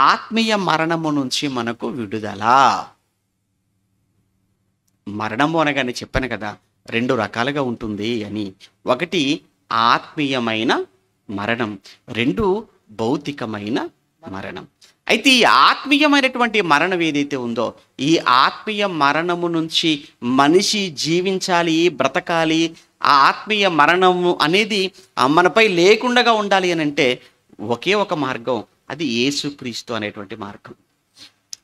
Speaker 1: ఆత్మీయ మరణము నుంచి మనకు విడుదల. మరణము అనగానే చెప్పాను కదా 2 రకాలుగా ఉంటుంది అని. ఒకటి ఆత్మీయమైన మరణం, 2 భౌతికమైన మరణం. అయితే ఈ ఆత్మీయమైనటువంటి మరణం ఏదైతే ఉందో, ఈ ఆత్మీయ మరణము నుంచి మనిషి జీవించాలి, బ్రతకాలి, ఆ ఆత్మీయ మరణము అనేది మనపై లేకుండా ఉండాలి అని అంటే ఒకే ఒక మార్గం, అది యేసుక్రీస్తు అనేటువంటి మార్గం.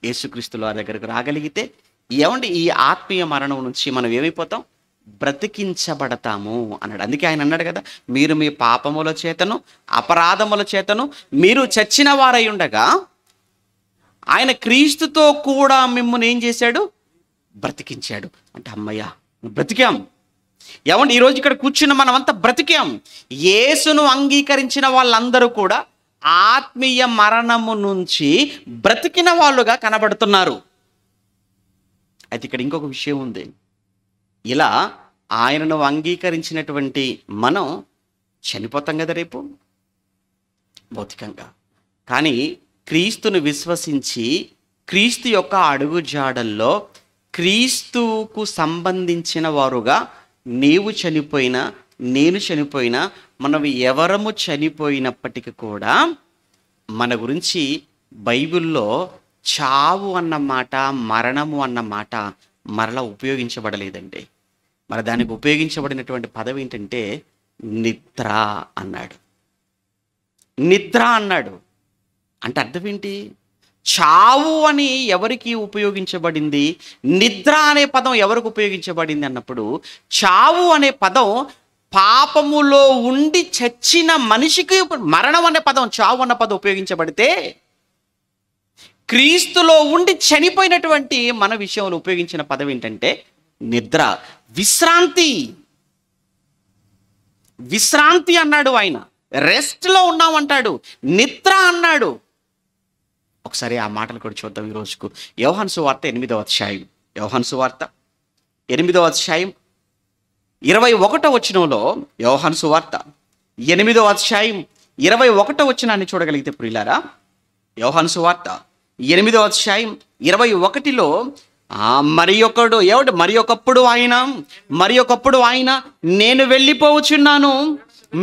Speaker 1: యేసుక్రీస్తుల వారి దగ్గరకు రాగలిగితే ఏమంటే ఈ ఆత్మీయ మరణం నుంచి మనం ఏమైపోతాం? బ్రతికించబడతాము అన్నాడు. అందుకే ఆయన అన్నాడు కదా, మీరు మీ పాపముల చేతను అపరాధముల చేతను మీరు చచ్చిన వారై ఉండగా ఆయన క్రీస్తుతో కూడా మిమ్మల్ని ఏం చేశాడు? బ్రతికించాడు. అంటే అమ్మయ్య బ్రతికాం. ఏమంటే ఈరోజు ఇక్కడ కూర్చున్న మనమంతా బ్రతికాం. యేసును అంగీకరించిన వాళ్ళందరూ కూడా ఆత్మీయ మరణము నుంచి బ్రతికిన వాళ్ళుగా కనబడుతున్నారు. అయితే ఇక్కడ ఇంకొక విషయం ఉంది. ఇలా ఆయనను అంగీకరించినటువంటి మనం చనిపోతాం కదా రేపు భౌతికంగా. కానీ క్రీస్తును విశ్వసించి క్రీస్తు యొక్క అడుగుజాడల్లో క్రీస్తుకు సంబంధించిన వారుగా నీవు చనిపోయినా నేను చనిపోయినా మనం ఎవరము చనిపోయినప్పటికీ కూడా మన గురించి బైబిల్లో చావు అన్న మాట, మరణము అన్న మాట మరలా ఉపయోగించబడలేదండి. మరి దానికి ఉపయోగించబడినటువంటి పదవి ఏంటంటే నిద్ర అన్నాడు. నిద్ర అన్నాడు అంటే అర్థం ఏంటి? చావు అని ఎవరికి ఉపయోగించబడింది, నిద్ర అనే పదం ఎవరికి ఉపయోగించబడింది అన్నప్పుడు, చావు అనే పదం పాపములో ఉండి చచ్చిన మనిషికి, మరణం అనే పదం, చావు అన్న పదం ఉపయోగించబడితే క్రీస్తులో ఉండి చనిపోయినటువంటి మన విషయంలో ఉపయోగించిన పదం ఏంటంటే నిద్ర, విశ్రాంతి. విశ్రాంతి అన్నాడు ఆయన. రెస్ట్లో ఉన్నామంటాడు, నిద్ర అన్నాడు. ఒకసారి ఆ మాటలు కూడా చూద్దాం ఈ రోజుకు. యోహాను సువార్త 8వ అధ్యాయం, యోహాను సువార్త 8వ అధ్యాయం 21వ వచనంలో, యోహాను సువార్త 8వ అధ్యాయం 21వ వచనాన్ని చూడగలిగితే ప్రియులారా, యోహాను సువార్త 8వ అధ్యాయం 21లో మరి ఒకప్పుడు ఆయన నేను వెళ్ళిపోవచ్చున్నాను,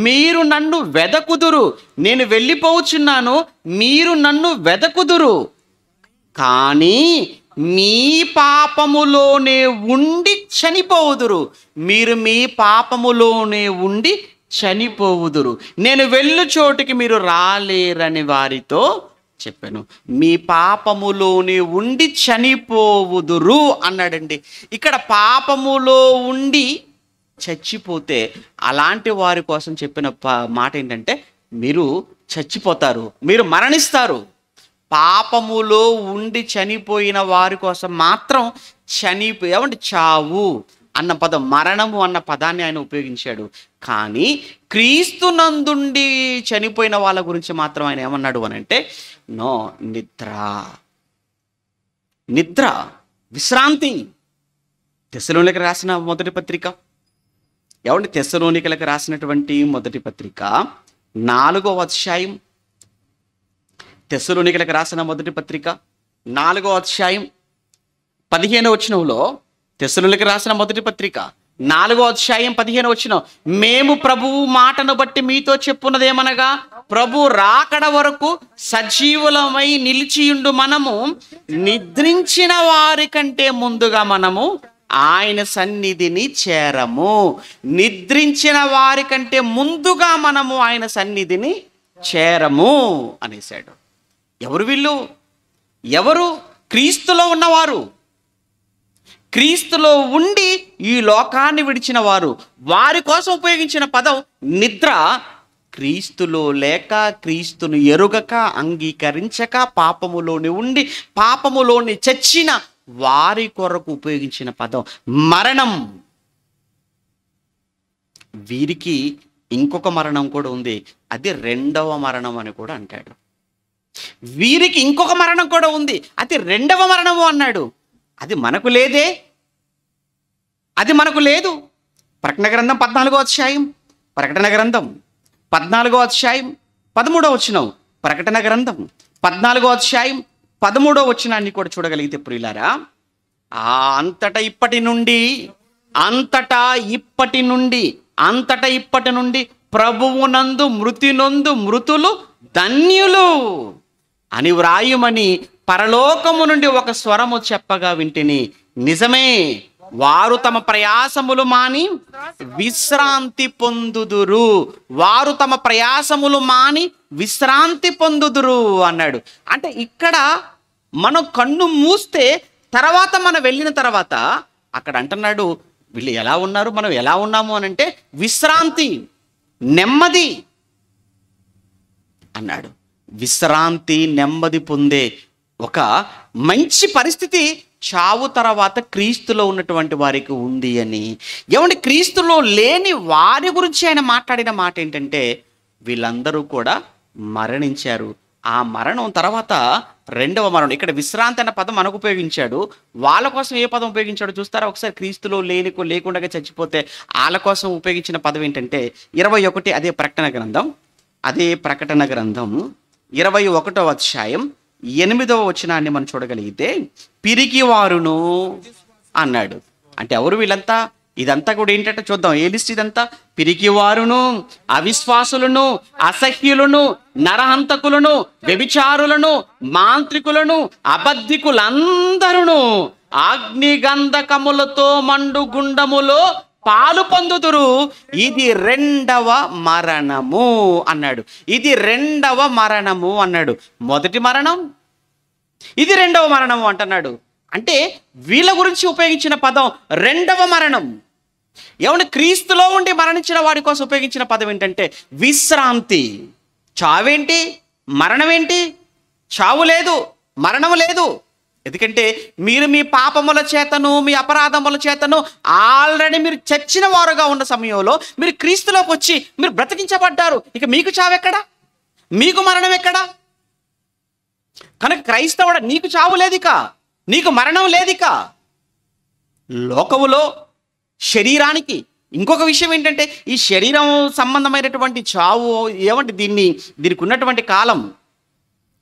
Speaker 1: మీరు నన్ను వెదకుదురు. నేను వెళ్ళిపోవచ్చున్నాను, మీరు నన్ను వెదకుదురు, కానీ మీ పాపములోనే ఉండి చనిపోవుదురు. మీరు మీ పాపములోనే ఉండి చనిపోవుదురు. నేను వెళ్ళు చోటుకి మీరు రాలేరని వారితో చెప్పాను. మీ పాపములోనే ఉండి చనిపోవుదురు అన్నాడండి. ఇక్కడ పాపములో ఉండి చచ్చిపోతే అలాంటి వారి కోసం చెప్పిన మాట ఏంటంటే మీరు చచ్చిపోతారు, మీరు మరణిస్తారు. పాపములో ఉండి చనిపోయిన వారి కోసం మాత్రం ఏమంటే చావు అన్న పదం, మరణము అన్న పదాన్ని ఆయన ఉపయోగించాడు. కానీ క్రీస్తునందుండి చనిపోయిన వాళ్ళ గురించి మాత్రం ఆయన ఏమన్నాడు అని అంటే నో, నిద్ర, విశ్రాంతి. తెస్సలోనికలకు రాసిన మొదటి పత్రిక, తెస్సలోనికలకు రాసినటువంటి మొదటి పత్రిక 4వ అధ్యాయం, తెస్సలోనికలకు రాసిన మొదటి పత్రిక 4వ అధ్యాయం 15వ వచనంలో, తెస్సలోనికలకు రాసిన మొదటి పత్రిక 4వ అధ్యాయం 15వ వచనం, మేము ప్రభువు మాటను బట్టి మీతో చెప్పున్నదేమనగా, ప్రభు రాకడ వరకు సజీవులమై నిలిచియుండు మనము నిద్రించిన వారి కంటే ముందుగా మనము ఆయన సన్నిధిని చేరము. నిద్రించిన వారి కంటే ముందుగా మనము ఆయన సన్నిధిని చేరము అనేసాడు. ఎవరు వీళ్ళు? ఎవరు? క్రీస్తులో ఉన్నవారు, క్రీస్తులో ఉండి ఈ లోకాన్ని విడిచిన వారు. వారి కోసం ఉపయోగించిన పదం నిద్ర. క్రీస్తులో లేక, క్రీస్తును ఎరుగక, అంగీకరించక, పాపములోని ఉండి పాపములోని చచ్చిన వారి కొరకు ఉపయోగించిన పదం మరణం. వీరికి ఇంకొక మరణం కూడా ఉంది, అది రెండవ మరణం అని కూడా అంటాడు. వీరికి ఇంకొక మరణం కూడా ఉంది, అది రెండవ మరణము అన్నాడు. అది మనకు లేదే, అది మనకు లేదు. ప్రకటన గ్రంథం 14వ అధ్యాయం, ప్రకటన గ్రంథం 14వ అధ్యాయం 13వ వచనం, ప్రకటన గ్రంథం 14వ అధ్యాయం 13వ వచనాన్ని కూడా చూడగలిగితే ప్రియులారా, అంతటా ఇప్పటి నుండి ప్రభువునందు మృతి నొందు మృతులు ధన్యులు అని వ్రాయుమని పరలోకము నుండి ఒక స్వరము చెప్పగా వింటిని. నిజమే, వారు తమ ప్రయాసములు మాని విశ్రాంతి పొందుదురు. వారు తమ ప్రయాసములు మాని విశ్రాంతి పొందుదురు అన్నాడు. అంటే ఇక్కడ మనం కన్ను మూస్తే తర్వాత మనం వెళ్ళిన తర్వాత అక్కడ అంటున్నాడు, వీళ్ళు ఎలా ఉన్నారు, మనం ఎలా ఉన్నాము అని అంటే విశ్రాంతి, నెమ్మది అన్నాడు. విశ్రాంతి, నెమ్మది పొందే ఒక మంచి పరిస్థితి చావు తర్వాత క్రీస్తులో ఉన్నటువంటి వారికి ఉంది అని. ఏమంటే క్రీస్తులో లేని వారి గురించి ఆయన మాట్లాడిన మాట ఏంటంటే వీళ్ళందరూ కూడా మరణించారు. ఆ మరణం తర్వాత రెండవ మరణం. ఇక్కడ విశ్రాంతి అన్న పదం మనకు ఉపయోగించాడు. వాళ్ళ కోసం ఏ పదం ఉపయోగించాడో చూస్తారా ఒకసారి. క్రీస్తులో లేకుండా చచ్చిపోతే వాళ్ళ కోసం ఉపయోగించిన పదం ఏంటంటే 21, అదే ప్రకటన గ్రంథం 21వ అధ్యాయం 8వ వచనాన్ని మనం చూడగలిగితే పిరికివారును అన్నాడు. అంటే ఎవరు వీళ్ళంతా? ఇదంతా కూడా ఏంటంటే చూద్దాం, ఏ లిస్ట్ ఇదంతా? పిరికివారును, అవిశ్వాసులను, అసహ్యులను, నరహంతకులను, వ్యభిచారులను, మాంత్రికులను, అబద్ధికులందరూ అగ్నిగంధకములతో మండు గుండములో పాలు పొందుదురు. ఇది రెండవ మరణము అన్నాడు. ఇది రెండవ మరణము అన్నాడు. మొదటి మరణం, ఇది రెండవ మరణము అంటున్నాడు. అంటే వీళ్ళ గురించి ఉపయోగించిన పదం రెండవ మరణం. ఏమంటే క్రీస్తులో ఉండి మరణించిన వాడి కోసం ఉపయోగించిన పదం ఏంటంటే విశ్రాంతి. చావేంటి, మరణమేంటి? చావు లేదు, మరణము లేదు. ఎందుకంటే మీరు మీ పాపముల చేతను, మీ అపరాధముల చేతను ఆల్రెడీ మీరు చచ్చిన వారుగా ఉన్న సమయంలో మీరు క్రీస్తులోకి వచ్చి మీరు బ్రతికించబడ్డారు. ఇక మీకు చావెక్కడా, మీకు మరణం ఎక్కడా? కనుక క్రైస్తవుడ, నీకు చావు లేదిక, నీకు మరణం లేదిక. లోకములో శరీరానికి ఇంకొక విషయం ఏంటంటే ఈ శరీరం సంబంధమైనటువంటి చావు ఏమంటే దీనికి ఉన్నటువంటి కాలం,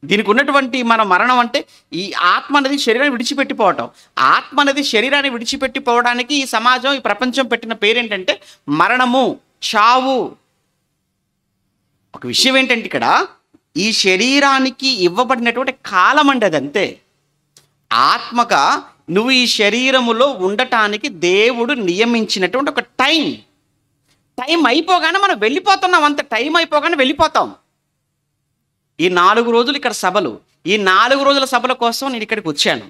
Speaker 1: దీనికి ఉన్నటువంటి మన మరణం అంటే ఈ ఆత్మ అనేది శరీరాన్ని విడిచిపెట్టిపోవటం. ఆత్మ అనేది శరీరాన్ని విడిచిపెట్టిపోవడానికి ఈ సమాజం, ఈ ప్రపంచం పెట్టిన పేరేంటంటే మరణము, చావు. ఒక విషయం ఏంటంటే ఇక్కడ ఈ శరీరానికి ఇవ్వబడినటువంటి కాలం అండి, అదంతే. ఆత్మగా నువ్వు ఈ శరీరములో ఉండటానికి దేవుడు నియమించినటువంటి ఒక టైం అయిపోగానే మనం వెళ్ళిపోతున్నాం. అంత టైం అయిపోగానే వెళ్ళిపోతాం. ఈ 4 రోజులు ఇక్కడ సభలు, ఈ 4 రోజుల సభల కోసం నేను ఇక్కడికి వచ్చాను.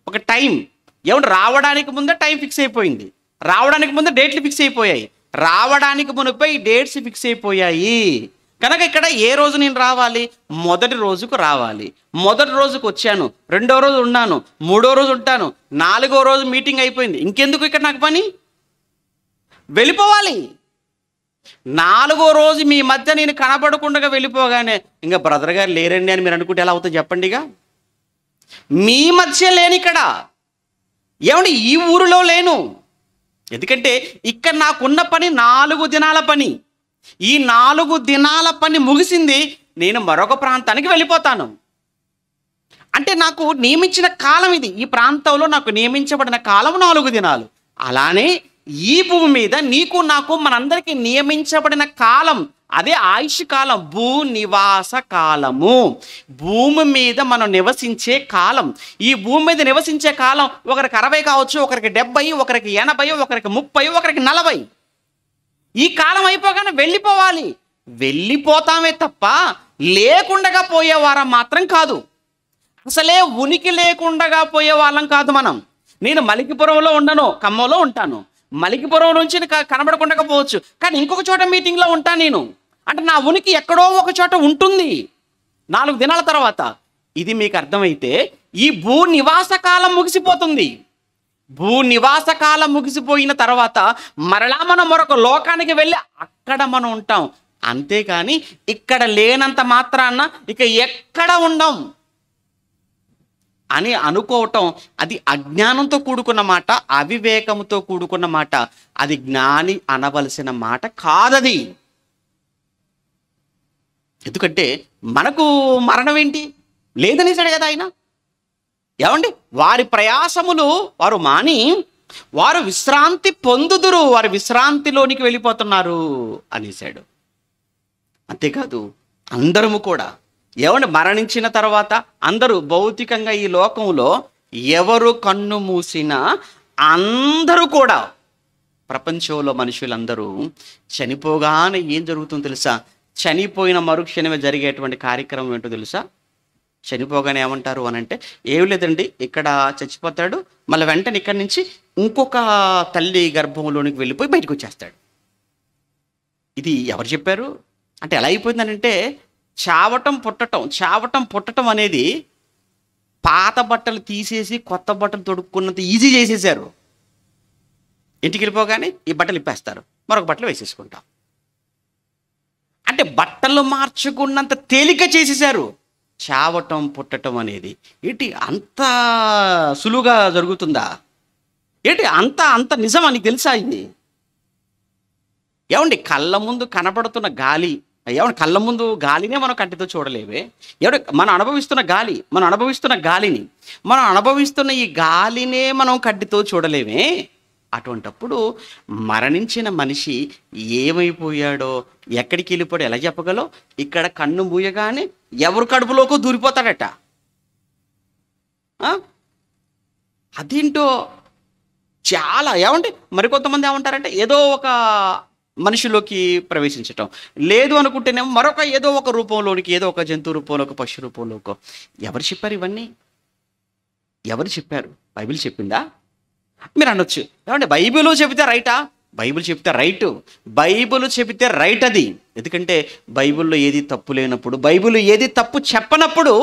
Speaker 1: ఒక టైం ఏమంటే రావడానికి ముందే టైం ఫిక్స్ అయిపోయింది, రావడానికి ముందే డేట్లు ఫిక్స్ అయిపోయాయి, రావడానికి మునిపై డేట్స్ ఫిక్స్ అయిపోయాయి. కనుక ఇక్కడ ఏ రోజు నేను రావాలి? మొదటి రోజుకు రావాలి. మొదటి రోజుకు వచ్చాను, రెండో రోజు ఉన్నాను, మూడో రోజు ఉంటాను, 4వ రోజు మీటింగ్ అయిపోయింది. ఇంకెందుకు ఇక్కడ నాకు పని? వెళ్ళిపోవాలి. 4వ రోజు మీ మధ్య నేను కనబడకుండా వెళ్ళిపోగానే ఇంకా బ్రదర్ గారు లేరండి అని మీరు అనుకుంటే ఎలా అవుతుంది చెప్పండి? ఇక మీ మధ్య లేని ఇక్కడ ఏమండి, ఈ ఊరిలో లేను. ఎందుకంటే ఇక్కడ నాకున్న పని 4 దినాల పని. ఈ 4 దినాల పని ముగిసింది, నేను మరొక ప్రాంతానికి వెళ్ళిపోతాను. అంటే నాకు నియమించిన కాలం ఇది. ఈ ప్రాంతంలో నాకు నియమించబడిన కాలం 4 దినాలు. అలానే ఈ భూమి మీద నీకు నాకు మనందరికీ నియమించబడిన కాలం, అదే ఆయుష్ కాలం, భూ నివాస కాలము. భూమి మీద మనం నివసించే కాలం. ఈ భూమి మీద నివసించే కాలం ఒకరికి 60 కావచ్చు, ఒకరికి 70, ఒకరికి 80, ఒకరికి 30, ఒకరికి 40. ఈ కాలం అయిపోగానే వెళ్ళిపోవాలి. వెళ్ళిపోతామే తప్ప లేకుండగా పోయేవారం మాత్రం కాదు. అసలే ఉనికి లేకుండగా పోయే వాళ్ళం కాదు మనం. నేను మలికిపురంలో ఉండను, ఖమ్మంలో ఉంటాను. మలికిపురం నుంచి కనబడకుండా పోవచ్చు, కానీ ఇంకొక చోట మీటింగ్లో ఉంటాను నేను. అంటే నా ఉనికి ఎక్కడో ఒక చోట ఉంటుంది 4 దినాల తర్వాత. ఇది మీకు అర్థమైతే ఈ భూ నివాస కాలం ముగిసిపోతుంది. భూ నివాస కాలం ముగిసిపోయిన తర్వాత మరలా మనం మరొక లోకానికి వెళ్ళి అక్కడ మనం ఉంటాం. అంతేకాని ఇక్కడ లేనంత మాత్రాన ఇక ఎక్కడ ఉండం అని అనుకోవటం అది అజ్ఞానంతో కూడుకున్న మాట, అవివేకంతో కూడుకున్న మాట. అది జ్ఞాని అనవలసిన మాట కాదది. ఎందుకంటే మనకు మరణం ఏంటి లేదనేసాడు కదా ఆయన. ఏమండి, వారి ప్రయాసములు వారు మాని వారు విశ్రాంతి పొందుదురు, వారి విశ్రాంతిలోనికి వెళ్ళిపోతున్నారు అనేసాడు. అంతేకాదు అందరము కూడా ఏమండి మరణించిన తర్వాత అందరూ భౌతికంగా ఈ లోకంలో ఎవరు కన్ను మూసినా అందరూ కూడా, ప్రపంచంలో మనుషులందరూ చనిపోగానే ఏం జరుగుతుందో తెలుసా? చనిపోయిన మరుక్షణమే జరిగేటువంటి కార్యక్రమం ఏంటో తెలుసా? చనిపోగానే ఏమంటారు అని అంటే, ఏం లేదండి, ఇక్కడ చచ్చిపోతాడు, మళ్ళీ వెంటనే ఇక్కడి నుంచి ఇంకొక తల్లి గర్భంలోనికి వెళ్ళిపోయి బయటకు వచ్చేస్తాడు. ఇది ఎవరు చెప్పారు? అంటే ఎలా అయిపోయిందనంటే, చావటం పుట్టటం అనేది పాత బట్టలు తీసేసి కొత్త బట్టలు తొడుక్కున్నంత ఈజీ చేసేసారు. ఇంటికి వెళ్ళిపోగానే ఈ బట్టలు ఇప్పేస్తారు, మరొక బట్టలు వేసేసుకుంటాం. అంటే బట్టలు మార్చుకున్నంత తేలిక చేసేసారు చావటం పుట్టటం అనేది. ఏంటి అంత సులువుగా జరుగుతుందా? ఏంటి అంత అంత నిజమా? నీకు తెలుసా ఇది? ఏమండి, కళ్ళ ముందు కనబడుతున్న గాలి, ఏమండి కళ్ళ ముందు గాలినే మనం కంటితో చూడలేవే. ఏమంటే మనం అనుభవిస్తున్న ఈ గాలినే మనం కంటితో చూడలేమే. అటువంటప్పుడు మరణించిన మనిషి ఏమైపోయాడో, ఎక్కడికి వెళ్ళిపోయాడో ఎలా చెప్పగలవు? ఇక్కడ కన్ను మూయగానే ఎవరు కడుపులోకి దూరిపోతాడట. అదేంటో చాలా. ఏమంటే మరికొంతమంది ఏమంటారంటే, ఏదో ఒక మనిషిలోకి ప్రవేశించటం, లేదు అనుకుంటేనేమో మరొక ఏదో ఒక రూపంలోనికి, ఏదో ఒక జంతు రూపంలోకి, పశు రూపంలోకో. ఎవరు చెప్పారు ఇవన్నీ? ఎవరు చెప్పారు? బైబిల్ చెప్పిందా? మీరు అనొచ్చు, ఏమంటే బైబిల్ చెబితే రైటా? బైబిల్ చెప్తే రైట్ అది. ఎందుకంటే బైబిల్లో ఏది తప్పు లేనప్పుడు, బైబిల్ ఏది తప్పు చెప్పనప్పుడు,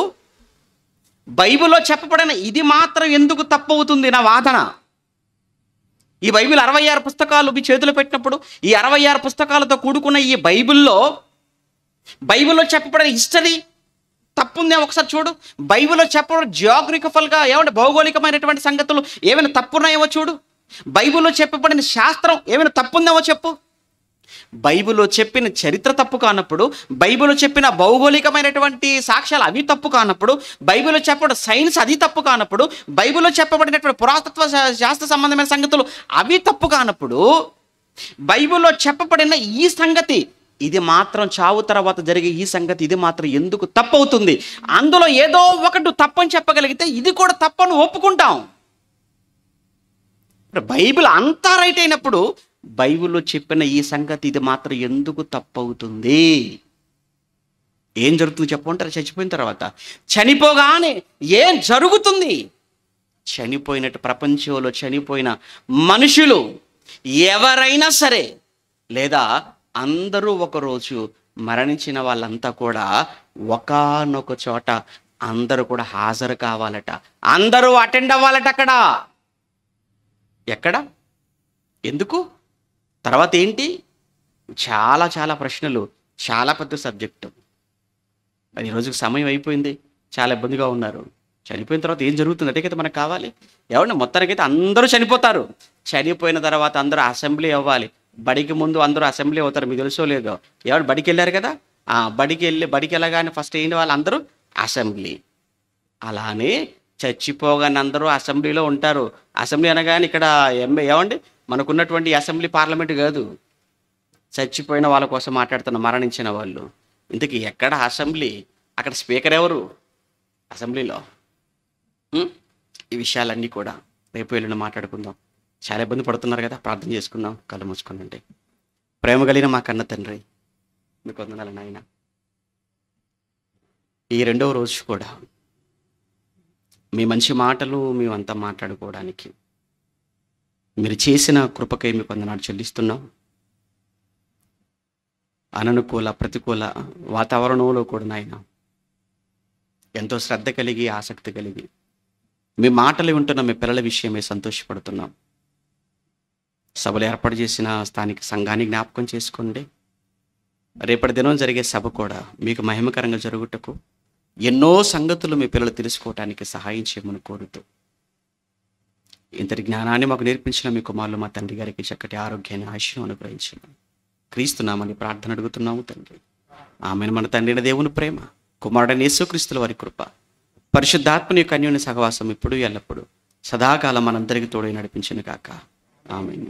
Speaker 1: బైబిల్లో చెప్పబడిన ఇది మాత్రం ఎందుకు తప్పు అవుతుంది? నా వాదన. ఈ బైబిల్ 66 పుస్తకాలు మీ చేతిలో పెట్టినప్పుడు, ఈ 66 పుస్తకాలతో కూడుకున్న ఈ బైబిల్లో చెప్పబడిన హిస్టరీ తప్పుందేమో ఒకసారి చూడు. బైబిల్లో చెప్పబడిన జియోగ్రఫికల్గా, ఏమంటే భౌగోళికమైనటువంటి సంగతులు ఏమైనా తప్పున్నాయేమో చూడు. బైబిల్లో చెప్పబడిన శాస్త్రం ఏమైనా తప్పుందేమో చెప్పు. బైబిల్లో చెప్పిన చరిత్ర తప్పు కానప్పుడు, బైబిల్లో చెప్పిన భౌగోళికమైనటువంటి సాక్ష్యాలు అవి తప్పు కానప్పుడు, బైబిల్లో చెప్పబడిన సైన్స్ అది తప్పు కానప్పుడు, బైబిల్లో చెప్పబడినటువంటి పురాతత్వ శాస్త్ర సంబంధమైన సంగతులు అవి తప్పు కానప్పుడు, బైబిల్లో చెప్పబడిన ఈ సంగతి, ఇది మాత్రం చావు తర్వాత జరిగే ఈ సంగతి, ఇది మాత్రం ఎందుకు తప్పు అవుతుంది? అందులో ఏదో ఒకటి తప్పని చెప్పగలిగితే ఇది కూడా తప్పని ఒప్పుకుంటాం. బైబిల్ అంతా రైట్ అయినప్పుడు, బైబిల్లో చెప్పిన ఈ సంగతి ఇది మాత్రం ఎందుకు తప్పు అవుతుంది? ఏం జరుగుతుంది చెప్పమంటారు? చచ్చిపోయిన తర్వాత, చనిపోగానే ఏం జరుగుతుంది? చనిపోయినట్టు ప్రపంచంలో చనిపోయిన మనుషులు ఎవరైనా సరే, లేదా అందరూ ఒకరోజు మరణించిన వాళ్ళంతా కూడా ఒకానొక చోట అందరూ కూడా హాజరు కావాలట, అందరూ అటెండ్ అవ్వాలట. అక్కడ ఎక్కడ? ఎందుకు? తర్వాత ఏంటి? చాలా చాలా ప్రశ్నలు, చాలా పెద్ద సబ్జెక్టు. మరి ఈరోజుకి సమయం అయిపోయింది, చాలా ఇబ్బందిగా ఉన్నారు. చనిపోయిన తర్వాత ఏం జరుగుతుంది? అదే కదా మనకు కావాలి. ఏమంటే మొత్తానికైతే అందరూ చనిపోతారు. చనిపోయిన తర్వాత అందరూ అసెంబ్లీ అవ్వాలి. బడికి ముందు అందరూ అసెంబ్లీ అవుతారు, మీకు తెలుసో లేదో. ఎవరు బడికి వెళ్ళారు కదా, బడికి వెళ్ళగానే ఫస్ట్ ఏంటి? వాళ్ళందరూ అసెంబ్లీ. అలానే చచ్చిపోగానే అందరూ అసెంబ్లీలో ఉంటారు. అసెంబ్లీ అనగానే ఇక్కడ ఏమండి మనకున్నటువంటి అసెంబ్లీ పార్లమెంట్ కాదు, చచ్చిపోయిన వాళ్ళ కోసం మాట్లాడుతున్న మరణించిన వాళ్ళు. ఇంతకీ ఎక్కడ అసెంబ్లీ? అక్కడ స్పీకర్ ఎవరు అసెంబ్లీలో? ఈ విషయాలన్నీ కూడా రేపు ఎల్లుండి మాట్లాడుకుందాం. చాలా ఇబ్బంది పడుతున్నారు కదా, ప్రార్థన చేసుకుందాం. కళ్ళు మూసుకునండి. ప్రేమ కలిగిన మా కన్న తండ్రి, మీకు వందనాలు నాయన. ఈ 2వ రోజు కూడా మీ మంచి మాటలు మేమంతా మాట్లాడుకోవడానికి మీరు చేసిన కృపకై మీకు వందనాలు చెల్లిస్తున్నాం. అననుకూల ప్రతికూల వాతావరణంలో కూడా నాయన ఎంతో శ్రద్ధ కలిగి, ఆసక్తి కలిగి మీ మాటలు వింటున్న మీ పిల్లల విషయమే సంతోషపడుతున్నాం. సభలు ఏర్పాటు చేసిన స్థానిక సంఘాన్ని జ్ఞాపకం చేసుకోండి. రేపటి దినం జరిగే సభ కూడా మీకు మహిమకరంగా జరుగుటకు ఎన్నో సంగతులు మీ పిల్లలు తెలుసుకోవటానికి సహాయం చేయమని కోరుతూ, ఇంతటి జ్ఞానాన్ని మాకు నేర్పించిన మీ కుమారులు మా తండ్రి గారికి చక్కటి ఆరోగ్యాన్ని, ఆశను అనుగ్రహించండి. క్రీస్తున్నామని ప్రార్థన అడుగుతున్నాము తండ్రి. ఆమెను. మన తండ్రి దేవుని ప్రేమ, కుమారుడైన యేసుక్రీస్తుల వారి కృప, పరిశుద్ధాత్మని యొక్క అన్యోన్య సహవాసం ఇప్పుడు ఎల్లప్పుడు సదాకాలం మనందరికీ తోడై నడిపించును గాక. ఆమేన్.